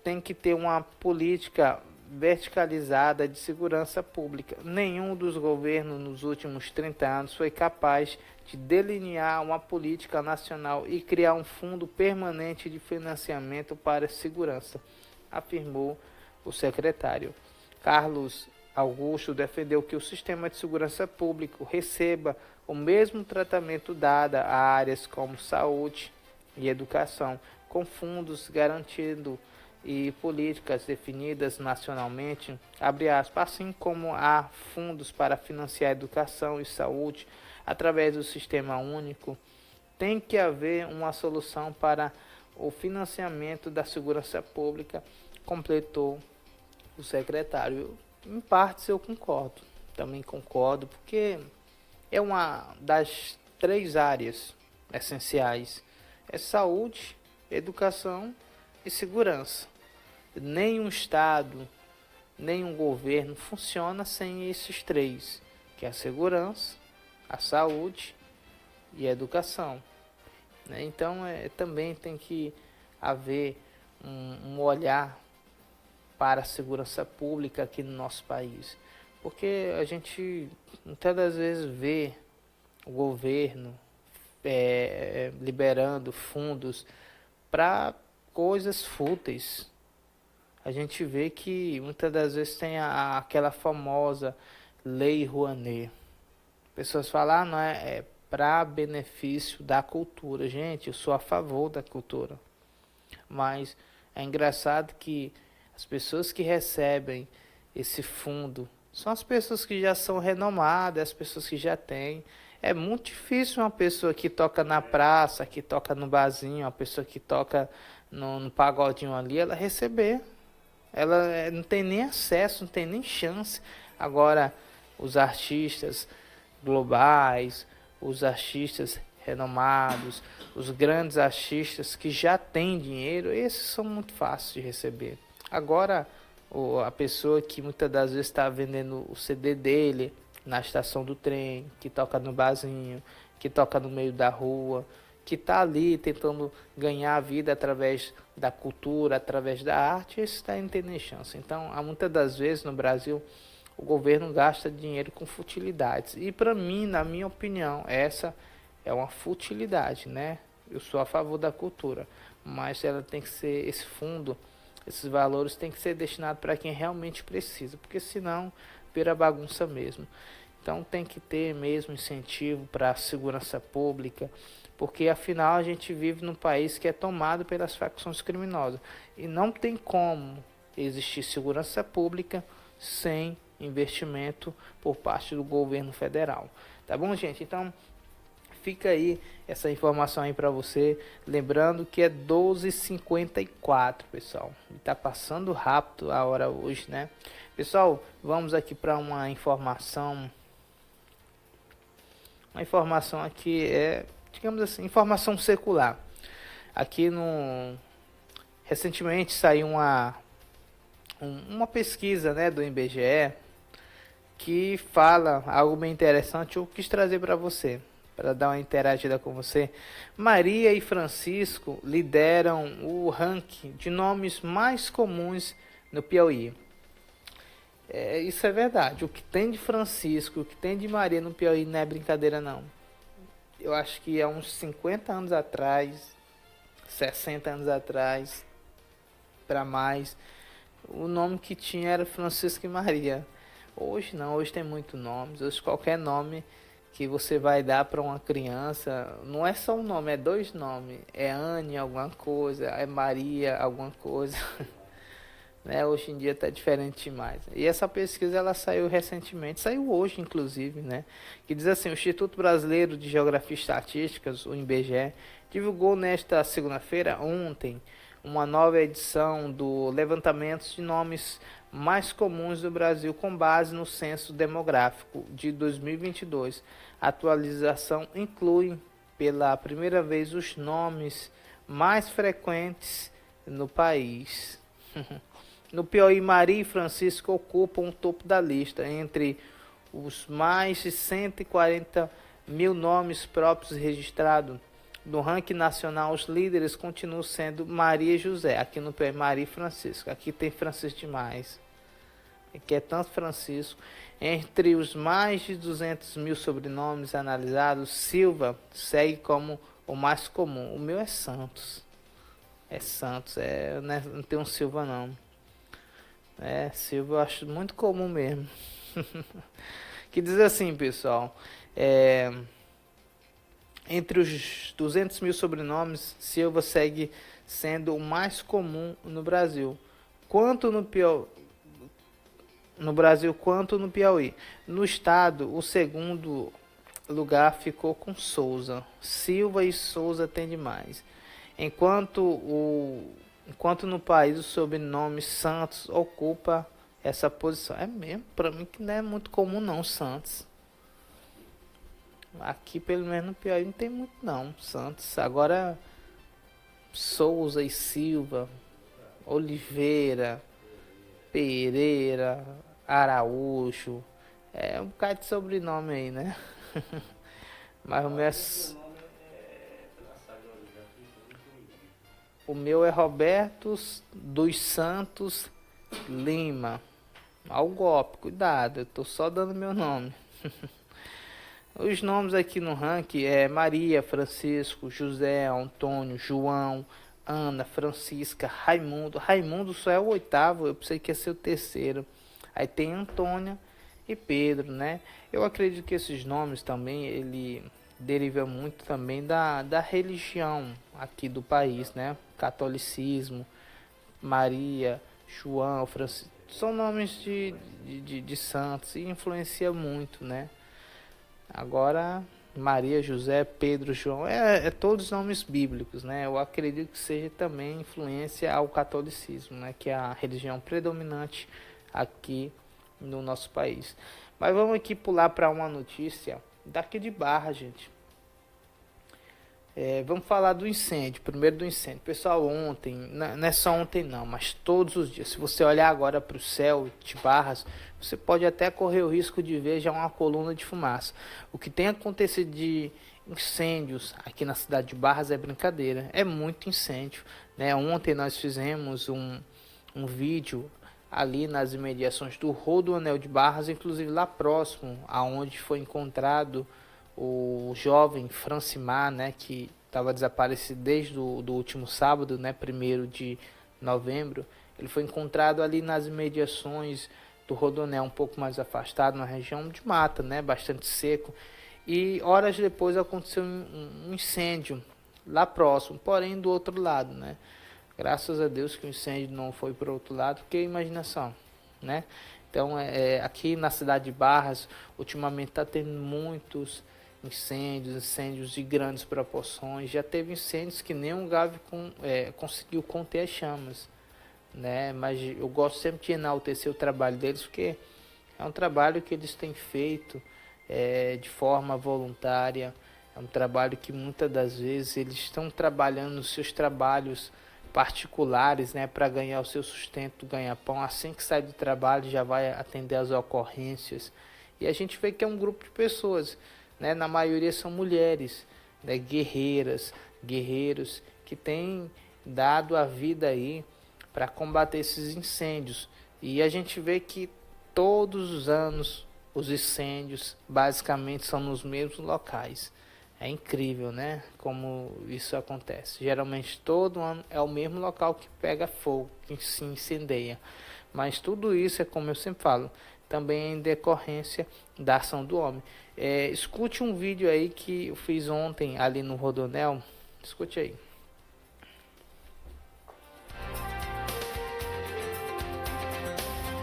tem que ter uma política verticalizada de segurança pública. Nenhum dos governos nos últimos 30 anos foi capaz de delinear uma política nacional e criar um fundo permanente de financiamento para a segurança, afirmou o secretário. Carlos Augusto defendeu que o sistema de segurança público receba o mesmo tratamento dado a áreas como saúde e educação, com fundos garantindo e políticas definidas nacionalmente, abre aspas, assim como há fundos para financiar educação e saúde através do Sistema Único, tem que haver uma solução para o financiamento da segurança pública, completou o secretário. Em partes eu concordo, também concordo, porque é uma das 3 áreas essenciais, é saúde, educação e segurança. Nenhum estado, nenhum governo funciona sem esses 3, que é a segurança, a saúde e a educação. Então também tem que haver um olhar para a segurança pública aqui no nosso país, porque a gente muitas das vezes vê o governo liberando fundos para coisas fúteis. A gente vê que muitas das vezes tem aquela famosa Lei Rouanet. Pessoas falam, não é para benefício da cultura. Gente, eu sou a favor da cultura. Mas é engraçado que as pessoas que recebem esse fundo são as pessoas que já são renomadas, as pessoas que já têm. É muito difícil uma pessoa que toca na praça, que toca no barzinho, uma pessoa que toca no pagodinho ali, ela receber. Ela não tem nem acesso, não tem nem chance. Agora, os artistas globais, os artistas renomados, os grandes artistas que já têm dinheiro, esses são muito fáceis de receber. Agora, a pessoa que muitas das vezes está vendendo o CD dele na estação do trem, que toca no barzinho, que toca no meio da rua, que está ali tentando ganhar a vida através da cultura, através da arte, esse está não tem nem chance. Então, há muitas das vezes no Brasil, o governo gasta dinheiro com futilidades. E para mim, na minha opinião, essa é uma futilidade, né? Eu sou a favor da cultura, mas ela tem que ser, esse fundo, esses valores tem que ser destinado para quem realmente precisa, porque senão vira bagunça mesmo. Então tem que ter mesmo incentivo para a segurança pública, porque afinal a gente vive num país que é tomado pelas facções criminosas e não tem como existir segurança pública sem investimento por parte do governo federal. Tá bom, gente? Então fica aí essa informação aí para você. Lembrando que é 12h54, pessoal. Tá passando rápido a hora hoje, né? Pessoal, vamos aqui para uma informação. Uma informação aqui é, digamos assim, informação secular. Aqui recentemente saiu uma pesquisa, né, do IBGE, que fala algo bem interessante. Eu quis trazer para você, para dar uma interagida com você. Maria e Francisco lideram o ranking de nomes mais comuns no Piauí. Isso é verdade. O que tem de Francisco, o que tem de Maria no Piauí não é brincadeira, não. Eu acho que há uns 50 anos atrás, 60 anos atrás, para mais, o nome que tinha era Francisco e Maria. Hoje não, hoje tem muitos nomes. Hoje qualquer nome que você vai dar para uma criança, não é só um nome, é 2 nomes. É Anne alguma coisa, é Maria alguma coisa. Né? Hoje em dia está diferente demais. E essa pesquisa ela saiu recentemente, saiu hoje inclusive, né? Que diz assim: o Instituto Brasileiro de Geografia e Estatísticas, o IBGE, divulgou nesta segunda-feira, ontem, uma nova edição do levantamento de nomes mais comuns do Brasil com base no Censo Demográfico de 2022. A atualização inclui pela primeira vez os nomes mais frequentes no país. No Piauí, Maria e Francisco ocupam o topo da lista. Entre os mais de 140 mil nomes próprios registrados no ranking nacional, os líderes continuam sendo Maria e José. Aqui no Piauí, Maria e Francisco. Aqui tem Francisco demais. Aqui é tanto Francisco. Entre os mais de 200 mil sobrenomes analisados, Silva segue como o mais comum. O meu é Santos. É Santos. Não tem um Silva, não. Silva eu acho muito comum mesmo. Que diz assim, pessoal. Entre os 200 mil sobrenomes, Silva segue sendo o mais comum no Brasil. Quanto no Brasil quanto no Piauí. No estado, o segundo lugar ficou com Souza. Silva e Souza tem demais. Enquanto no país o sobrenome Santos ocupa essa posição. É mesmo, para mim que não é muito comum não, Santos. Aqui pelo menos no Piauí não tem muito não, Santos. Agora Souza e Silva, Oliveira, Pereira, Araújo, um bocado de sobrenome aí, né? Mas o meu é Roberto dos Santos Lima. Ao golpe, cuidado, eu tô só dando meu nome. Os nomes aqui no ranking é Maria, Francisco, José, Antônio, João, Ana, Francisca, Raimundo. Raimundo só é o 8º, eu pensei que ia ser o 3º. Aí tem Antônia e Pedro, né? Eu acredito que esses nomes também, ele deriva muito também da religião aqui do país, né? Catolicismo, Maria, João, Francisco, são nomes de santos e influencia muito, né? Agora, Maria, José, Pedro, João, é todos nomes bíblicos, né? Eu acredito que seja também influência ao catolicismo, né? Que é a religião predominante aqui no nosso país. Mas vamos aqui pular para uma notícia daqui de Barra, gente. Vamos falar do incêndio, primeiro do incêndio. Pessoal, ontem, não é só ontem não, mas todos os dias, se você olhar agora para o céu de Barras, você pode até correr o risco de ver já uma coluna de fumaça. O que tem acontecido de incêndios aqui na cidade de Barras é brincadeira, é muito incêndio, né? Ontem nós fizemos um vídeo ali nas imediações do Rodoanel de Barras, inclusive lá próximo, aonde foi encontrado o jovem Francimar, né, que estava desaparecido desde o último sábado, né, 1º de novembro. Ele foi encontrado ali nas imediações do Rodoanel, um pouco mais afastado, na região de mata, né, bastante seco. E horas depois aconteceu um incêndio lá próximo, porém do outro lado, né. Graças a Deus que o incêndio não foi para o outro lado, porque imaginação, né. Então, aqui na cidade de Barras, ultimamente está tendo muitos incêndios de grandes proporções. Já teve incêndios que nem o Gavi conseguiu conter as chamas, né? Mas eu gosto sempre de enaltecer o trabalho deles, porque é um trabalho que eles têm feito de forma voluntária. É um trabalho que muitas das vezes eles estão trabalhando nos seus trabalhos particulares, né, para ganhar o seu sustento, ganhar pão. Assim que sai do trabalho já vai atender as ocorrências. E a gente vê que é um grupo de pessoas, né, na maioria são mulheres, né, guerreiras, guerreiros que têm dado a vida aí para combater esses incêndios. E a gente vê que todos os anos os incêndios basicamente são nos mesmos locais. É incrível, né, como isso acontece. Geralmente todo ano é o mesmo local que pega fogo, que se incendeia. Mas tudo isso é, como eu sempre falo, também em decorrência da ação do homem. Escute um vídeo aí que eu fiz ontem ali no Rodoanel. Escute aí.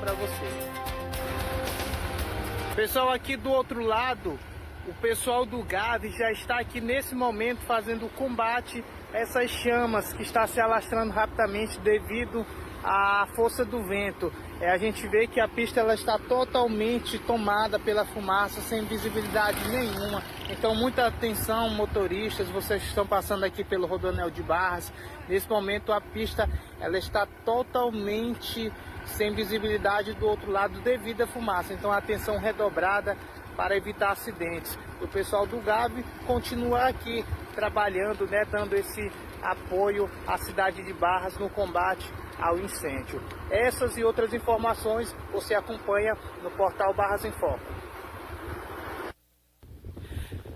Para você. Pessoal, aqui do outro lado, o pessoal do Gavi já está aqui nesse momento fazendo combate a essas chamas que está se alastrando rapidamente devido à força do vento. A gente vê que a pista ela está totalmente tomada pela fumaça, sem visibilidade nenhuma. Então muita atenção, motoristas, vocês que estão passando aqui pelo Rodoanel de Barras. Nesse momento a pista ela está totalmente sem visibilidade do outro lado devido à fumaça. Então atenção redobrada para evitar acidentes. O pessoal do Gavi continua aqui trabalhando, né, dando esse apoio à cidade de Barras no combate ao incêndio. Essas e outras informações você acompanha no portal Barras em Foco.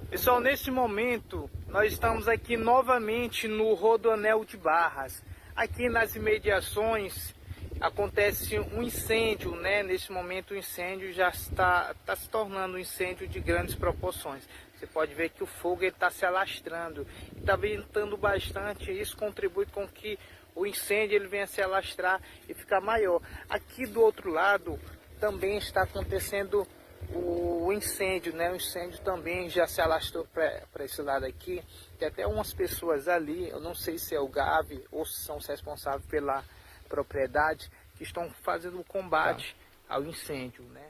Pessoal, neste momento nós estamos aqui novamente no Rodoanel de Barras. Aqui nas imediações acontece um incêndio, né? Nesse momento o incêndio já está se tornando um incêndio de grandes proporções. Você pode ver que o fogo está se alastrando, está ventando bastante, e isso contribui com que o incêndio ele venha se alastrar e ficar maior. Aqui do outro lado também está acontecendo o incêndio, né? O incêndio também já se alastrou para esse lado aqui. Tem até umas pessoas ali, eu não sei se é o Gavi ou se são os responsáveis pela propriedade, que estão fazendo o combate ao incêndio, né?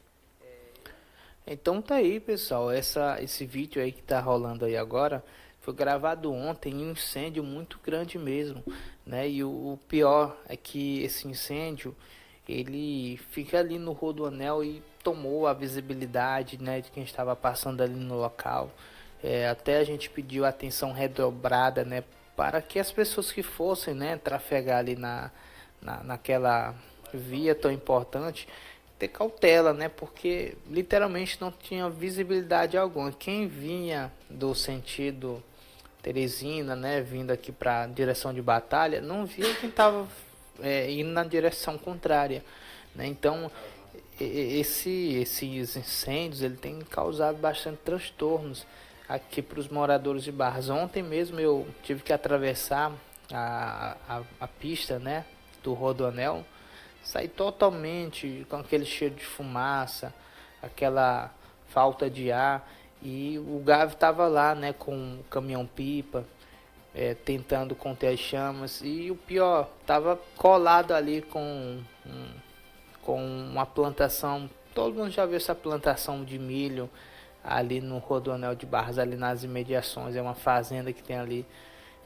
Então tá aí, pessoal, esse vídeo aí que tá rolando aí agora foi gravado ontem em um incêndio muito grande mesmo, né? E o pior é que esse incêndio ele fica ali no Rodoanel e tomou a visibilidade, né, de quem estava passando ali no local. Até a gente pediu atenção redobrada, né, para que as pessoas que fossem, né, trafegar ali naquela via tão importante, ter cautela, né? Porque literalmente não tinha visibilidade alguma. Quem vinha do sentido Teresina, né, vindo aqui para a direção de Batalha, não via quem estava indo na direção contrária, né? Então esses incêndios ele tem causado bastante transtornos aqui para os moradores de Barras. Ontem mesmo eu tive que atravessar a pista, né, do Rodoanel, saí totalmente com aquele cheiro de fumaça, aquela falta de ar, e o Gavi estava lá, né, com o caminhão-pipa, tentando conter as chamas, e o pior, estava colado ali com uma plantação. Todo mundo já viu essa plantação de milho ali no Rodoanel de Barras, ali nas imediações. É uma fazenda que tem ali,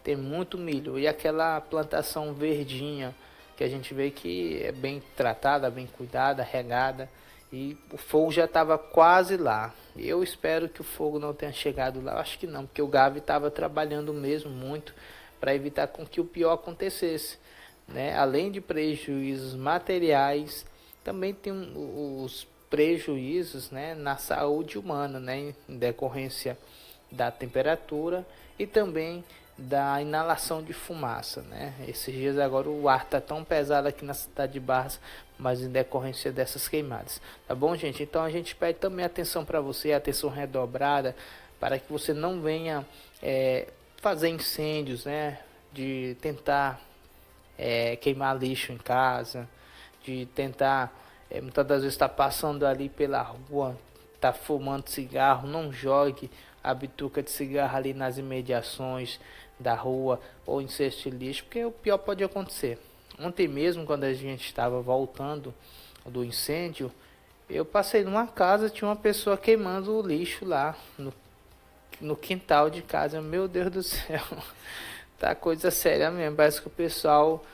tem muito milho, e aquela plantação verdinha que a gente vê que é bem tratada, bem cuidada, regada, e o fogo já estava quase lá. Eu espero que o fogo não tenha chegado lá, eu acho que não, porque o Gavi estava trabalhando mesmo muito para evitar com que o pior acontecesse, né? Além de prejuízos materiais, também tem os prejuízos, né, na saúde humana, né, em decorrência da temperatura e também da inalação de fumaça, né? Esses dias agora o ar tá tão pesado aqui na cidade de Barras, mas em decorrência dessas queimadas, tá bom, gente? Então a gente pede também atenção para você, atenção redobrada, para que você não venha fazer incêndios, né? De tentar queimar lixo em casa, de tentar, muitas das vezes está passando ali pela rua, tá fumando cigarro, não jogue a bituca de cigarro ali nas imediações da rua ou em cesto de lixo, porque o pior pode acontecer. Ontem mesmo, quando a gente estava voltando do incêndio, eu passei numa casa, tinha uma pessoa queimando o lixo lá no quintal de casa. Meu Deus do céu, tá coisa séria mesmo. Parece que o pessoal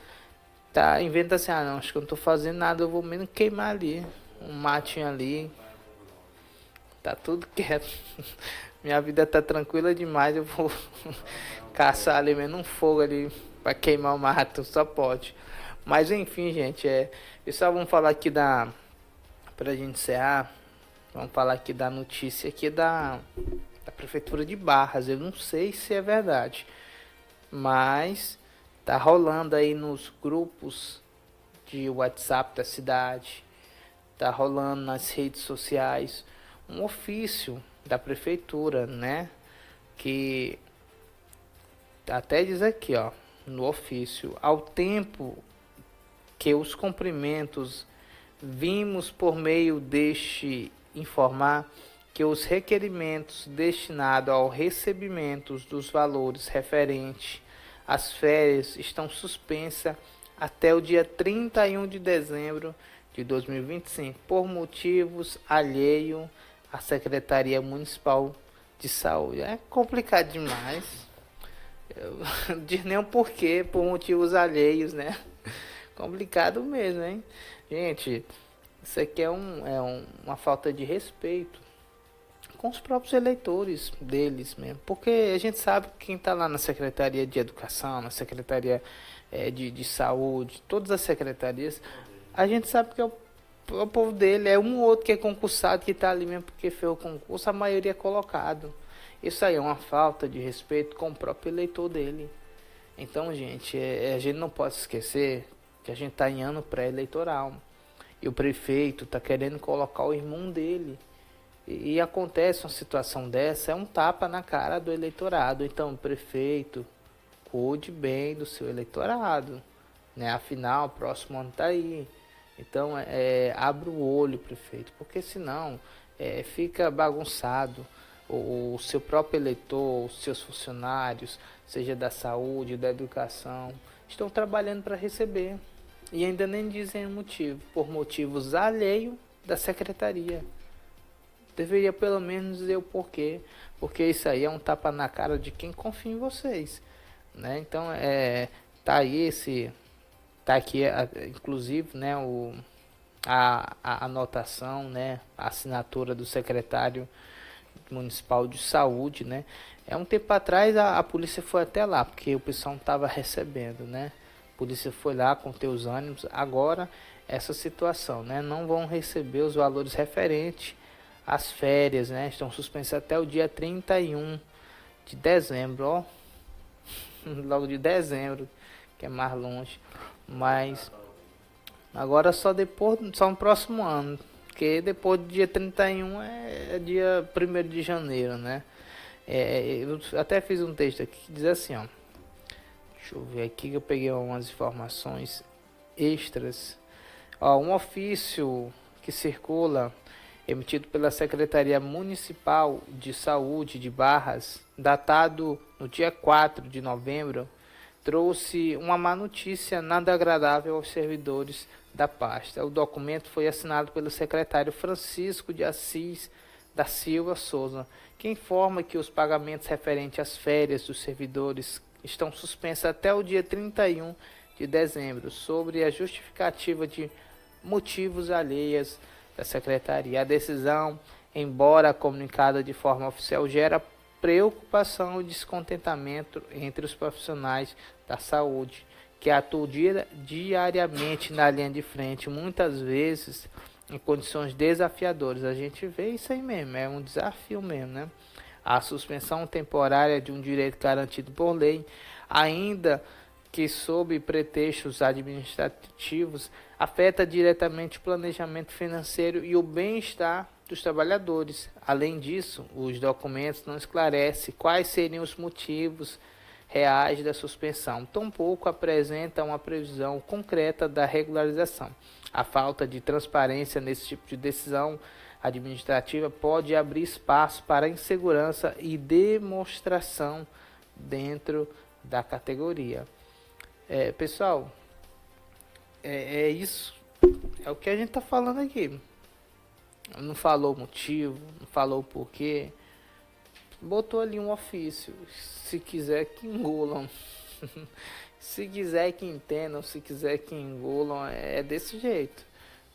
inventa assim, não, acho que eu não tô fazendo nada, eu vou mesmo queimar ali, um matinho ali, tá tudo quieto. Minha vida tá tranquila demais, eu vou caçar ali mesmo um fogo ali pra queimar o mato, só pode. Mas enfim, gente, pessoal, vamos falar aqui pra gente encerrar, vamos falar aqui da notícia aqui da Prefeitura de Barras. Eu não sei se é verdade, mas tá rolando aí nos grupos de WhatsApp da cidade, tá rolando nas redes sociais um ofício da prefeitura, né? Que até diz aqui, ó, no ofício: ao tempo que os cumprimentos vimos por meio deste informar que os requerimentos destinados ao recebimento dos valores referentes às férias estão suspensas até o dia 31 de dezembro de 2025 por motivos alheios à Secretaria Municipal de Saúde. É complicado demais. Eu não diz nem o porquê, por motivos alheios, né? Complicado mesmo, hein? Gente, isso aqui é uma falta de respeito com os próprios eleitores deles mesmo, porque a gente sabe que quem está lá na Secretaria de Educação, na Secretaria de Saúde, todas as secretarias, a gente sabe que é o povo dele, é um ou outro que é concursado, que está ali mesmo porque fez o concurso, a maioria é colocado. Isso aí é uma falta de respeito com o próprio eleitor dele. Então, gente, a gente não pode esquecer que a gente está em ano pré-eleitoral e o prefeito está querendo colocar o irmão dele. E acontece uma situação dessa, é um tapa na cara do eleitorado. Então, prefeito, cuide bem do seu eleitorado, né? Afinal, o próximo ano está aí. Então, abra o olho, prefeito, porque senão fica bagunçado. O seu próprio eleitor, os seus funcionários, seja da saúde, da educação, estão trabalhando para receber. E ainda nem dizem o motivo, por motivos alheios da secretaria. Deveria pelo menos dizer o porquê, porque isso aí é um tapa na cara de quem confia em vocês, né? Então, tá aqui, inclusive, né, a anotação, né, a assinatura do secretário municipal de saúde, né? Um tempo atrás a polícia foi até lá, porque o pessoal não estava recebendo, né? A polícia foi lá conter os ânimos. Agora, essa situação, né? Não vão receber os valores referentes as férias, né? Estão suspensas até o dia 31 de dezembro, ó. Logo de dezembro, que é mais longe. Mas agora só no próximo ano. Porque depois do dia 31 é dia 1º de janeiro, né? Eu até fiz um texto aqui que diz assim, ó. Deixa eu ver aqui que eu peguei umas informações extras. Ó, um ofício que circula emitido pela Secretaria Municipal de Saúde de Barras, datado no dia 4 de novembro, trouxe uma má notícia nada agradável aos servidores da pasta. O documento foi assinado pelo secretário Francisco de Assis da Silva Souza, que informa que os pagamentos referentes às férias dos servidores estão suspensos até o dia 31 de dezembro, sobre a justificativa de motivos alheios da secretaria. A decisão, embora comunicada de forma oficial, gera preocupação e descontentamento entre os profissionais da saúde, que atuam diariamente na linha de frente, muitas vezes em condições desafiadoras. A gente vê isso aí mesmo, é um desafio mesmo, né? A suspensão temporária de um direito garantido por lei, ainda que sob pretextos administrativos, afeta diretamente o planejamento financeiro e o bem-estar dos trabalhadores. Além disso, os documentos não esclarecem quais seriam os motivos reais da suspensão, tampouco apresentam uma previsão concreta da regularização. A falta de transparência nesse tipo de decisão administrativa pode abrir espaço para insegurança e demonstração dentro da categoria. Pessoal, é isso, é o que a gente está falando aqui. Não falou o motivo, não falou o porquê, botou ali um ofício. Se quiser que engolam, se quiser que entendam, se quiser que engolam, é desse jeito.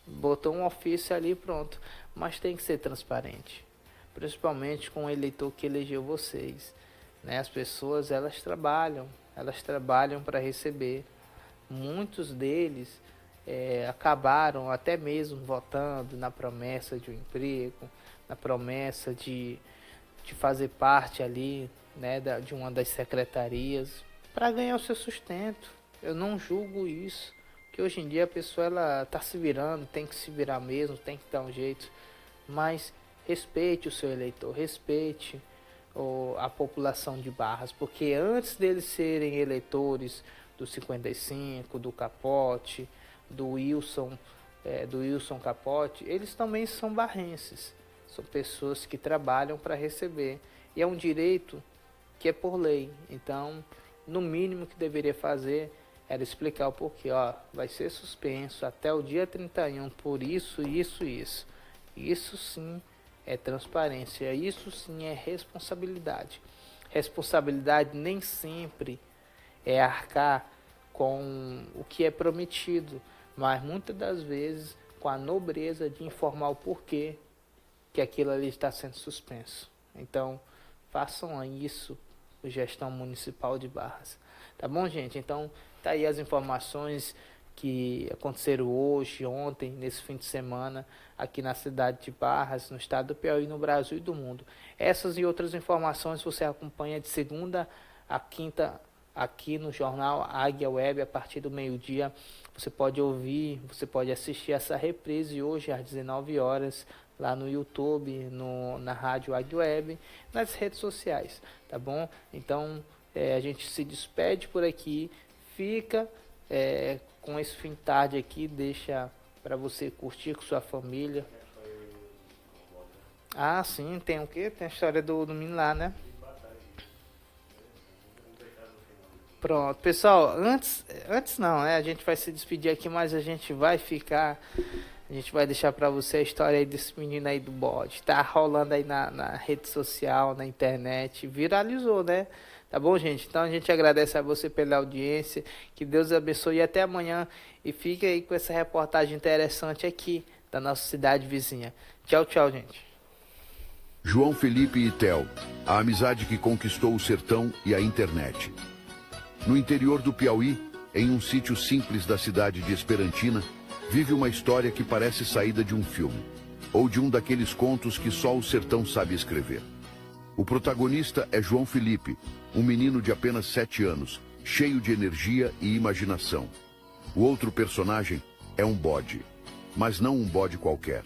Botou um ofício ali, pronto. Mas tem que ser transparente, principalmente com o eleitor que elegeu vocês, né? As pessoas, elas trabalham para receber. Muitos deles acabaram até mesmo votando na promessa de um emprego, na promessa de fazer parte ali, né, de uma das secretarias, para ganhar o seu sustento. Eu não julgo isso, que hoje em dia a pessoa ela tá se virando, tem que se virar mesmo, tem que dar um jeito, mas respeite o seu eleitor, respeite a população de Barras, porque antes deles serem eleitores do 55, do Capote, do Wilson Capote, eles também são barrenses, são pessoas que trabalham para receber, e é um direito que é por lei. Então, no mínimo que deveria fazer era explicar o porquê, vai ser suspenso até o dia 31 por isso. Isso sim é transparência, isso sim é responsabilidade. Responsabilidade nem sempre é arcar com o que é prometido, mas muitas das vezes com a nobreza de informar o porquê que aquilo ali está sendo suspenso. Então, façam isso, gestão municipal de Barras. Tá bom, gente? Então, tá aí as informações que aconteceram hoje, ontem, nesse fim de semana, aqui na cidade de Barras, no estado do Piauí, no Brasil e do mundo. Essas e outras informações você acompanha de segunda a quinta aqui no jornal Águia Web, a partir do meio-dia. Você pode ouvir, você pode assistir essa reprise hoje às 19 horas, lá no YouTube, na rádio Águia Web, nas redes sociais, tá bom? Então, a gente se despede por aqui, fica com esse fim de tarde aqui, deixa para você curtir com sua família. Ah, sim, tem o quê? Tem a história do menino lá, né? Pronto, pessoal, antes não, né? A gente vai se despedir aqui, mas a gente vai deixar pra você a história aí desse menino aí do bode. Tá rolando aí na rede social, na internet, viralizou, né? Tá bom, gente? Então a gente agradece a você pela audiência, que Deus abençoe e até amanhã. E fique aí com essa reportagem interessante aqui da nossa cidade vizinha. Tchau, tchau, gente. João Felipe e Theo, a amizade que conquistou o sertão e a internet. No interior do Piauí, em um sítio simples da cidade de Esperantina, vive uma história que parece saída de um filme, ou de um daqueles contos que só o sertão sabe escrever. O protagonista é João Felipe, um menino de apenas 7 anos, cheio de energia e imaginação. O outro personagem é um bode, mas não um bode qualquer.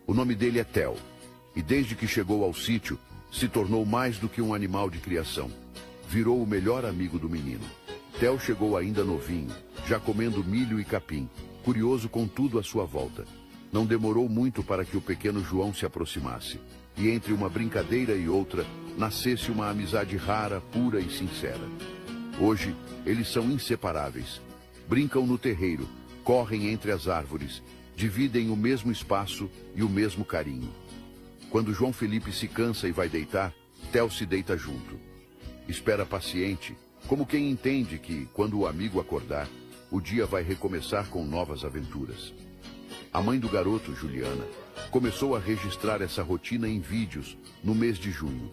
O nome dele é Theo, e desde que chegou ao sítio, se tornou mais do que um animal de criação. Virou o melhor amigo do menino. Theo chegou ainda novinho, já comendo milho e capim, curioso com tudo à sua volta. Não demorou muito para que o pequeno João se aproximasse, e entre uma brincadeira e outra, nascesse uma amizade rara, pura e sincera. Hoje, eles são inseparáveis. Brincam no terreiro, correm entre as árvores, dividem o mesmo espaço e o mesmo carinho. Quando João Felipe se cansa e vai deitar, Theo se deita junto. Espera paciente, como quem entende que, quando o amigo acordar, o dia vai recomeçar com novas aventuras. A mãe do garoto, Juliana, começou a registrar essa rotina em vídeos no mês de junho.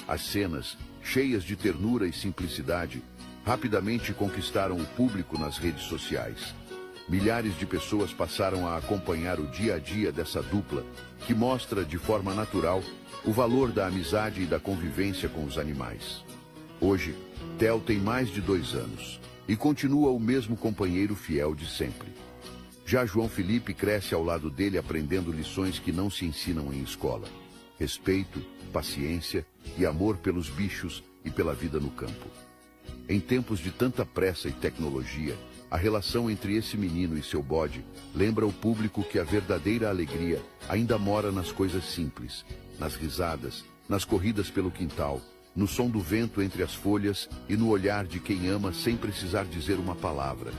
As cenas, cheias de ternura e simplicidade, rapidamente conquistaram o público nas redes sociais. Milhares de pessoas passaram a acompanhar o dia a dia dessa dupla, que mostra de forma natural o valor da amizade e da convivência com os animais. Hoje, Theo tem mais de 2 anos e continua o mesmo companheiro fiel de sempre. Já João Felipe cresce ao lado dele aprendendo lições que não se ensinam em escola: respeito, paciência e amor pelos bichos e pela vida no campo. Em tempos de tanta pressa e tecnologia, A relação entre esse menino e seu bode lembra o público que a verdadeira alegria ainda mora nas coisas simples, nas risadas, nas corridas pelo quintal, no som do vento entre as folhas e no olhar de quem ama sem precisar dizer uma palavra.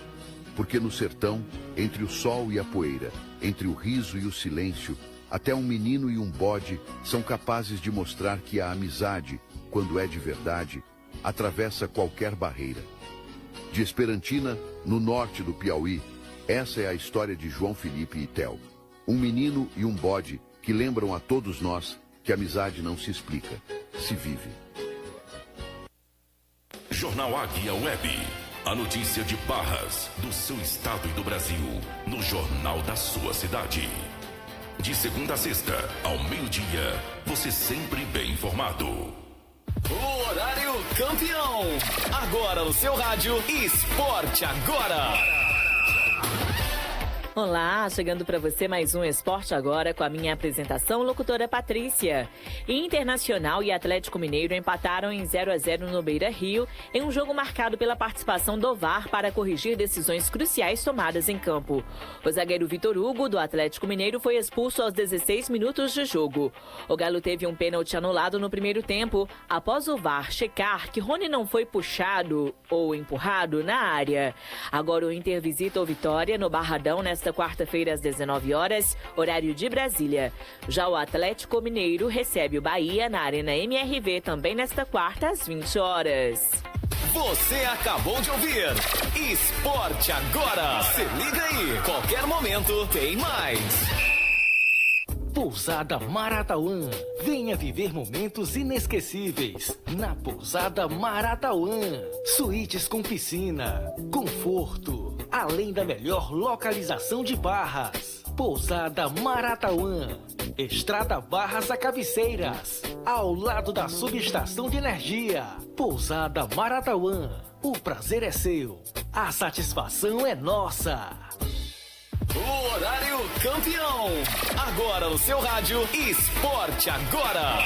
Porque no sertão, entre o sol e a poeira, entre o riso e o silêncio, até um menino e um bode são capazes de mostrar que a amizade, quando é de verdade, atravessa qualquer barreira. De Esperantina, no norte do Piauí, essa é a história de João Felipe e Theo. Um menino e um bode que lembram a todos nós que a amizade não se explica, se vive. Jornal Águia Web. A notícia de Barras, do seu estado e do Brasil, no jornal da sua cidade. De segunda a sexta, ao meio-dia, você sempre bem informado. O horário campeão. Agora no seu rádio, Esporte Agora. Olá, chegando para você mais um Esporte Agora com a minha apresentação, locutora Patrícia. Internacional e Atlético Mineiro empataram em 0-0 no Beira-Rio, em um jogo marcado pela participação do VAR para corrigir decisões cruciais tomadas em campo. O zagueiro Vitor Hugo, do Atlético Mineiro, foi expulso aos 16 minutos de jogo. O Galo teve um pênalti anulado no primeiro tempo, após o VAR checar que Rony não foi puxado ou empurrado na área. Agora o Inter visita o Vitória no Barradão nesta quarta-feira às 19 horas, horário de Brasília. Já o Atlético Mineiro recebe o Bahia na Arena MRV também nesta quarta às 20 horas. Você acabou de ouvir Esporte Agora. Se liga aí, qualquer momento tem mais. Pousada Maratauã. Venha viver momentos inesquecíveis na Pousada Maratauã. Suítes com piscina, conforto, além da melhor localização de Barras. Pousada Maratauã. Estrada Barras a Cabeceiras, ao lado da subestação de energia. Pousada Maratauã. O prazer é seu, a satisfação é nossa. O horário campeão. Agora no seu rádio, Esporte Agora.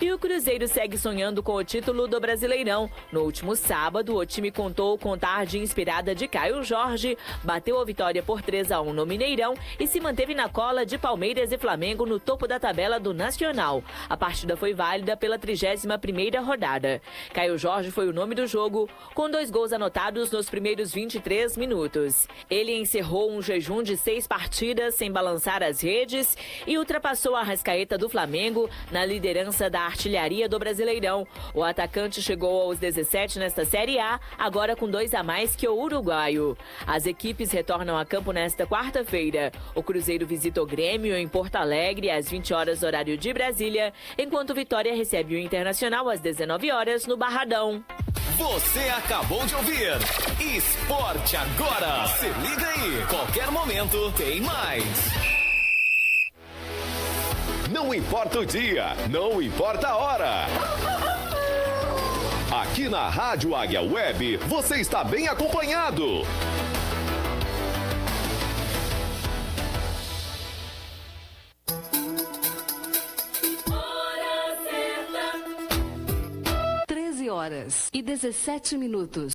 E o Cruzeiro segue sonhando com o título do Brasileirão. No último sábado, o time contou com tarde inspirada de Caio Jorge, bateu a vitória por 3-1 no Mineirão e se manteve na cola de Palmeiras e Flamengo no topo da tabela do Nacional. A partida foi válida pela 31ª rodada. Caio Jorge foi o nome do jogo, com 2 gols anotados nos primeiros 23 minutos. Ele encerrou um jejum de 6 partidas sem balançar as redes e ultrapassou a Arrascaeta do Flamengo na liderança da artilharia do Brasileirão. O atacante chegou aos 17 nesta Série A, agora com 2 a mais que o uruguaio. As equipes retornam a campo nesta quarta-feira. O Cruzeiro visita o Grêmio em Porto Alegre às 20 horas horário de Brasília, enquanto o Vitória recebe o Internacional às 19 horas no Barradão. Você acabou de ouvir Esporte Agora. Se liga aí, qualquer momento tem mais. Não importa o dia, não importa a hora. Aqui na Rádio Águia Web, você está bem acompanhado. Horas e 17 minutos.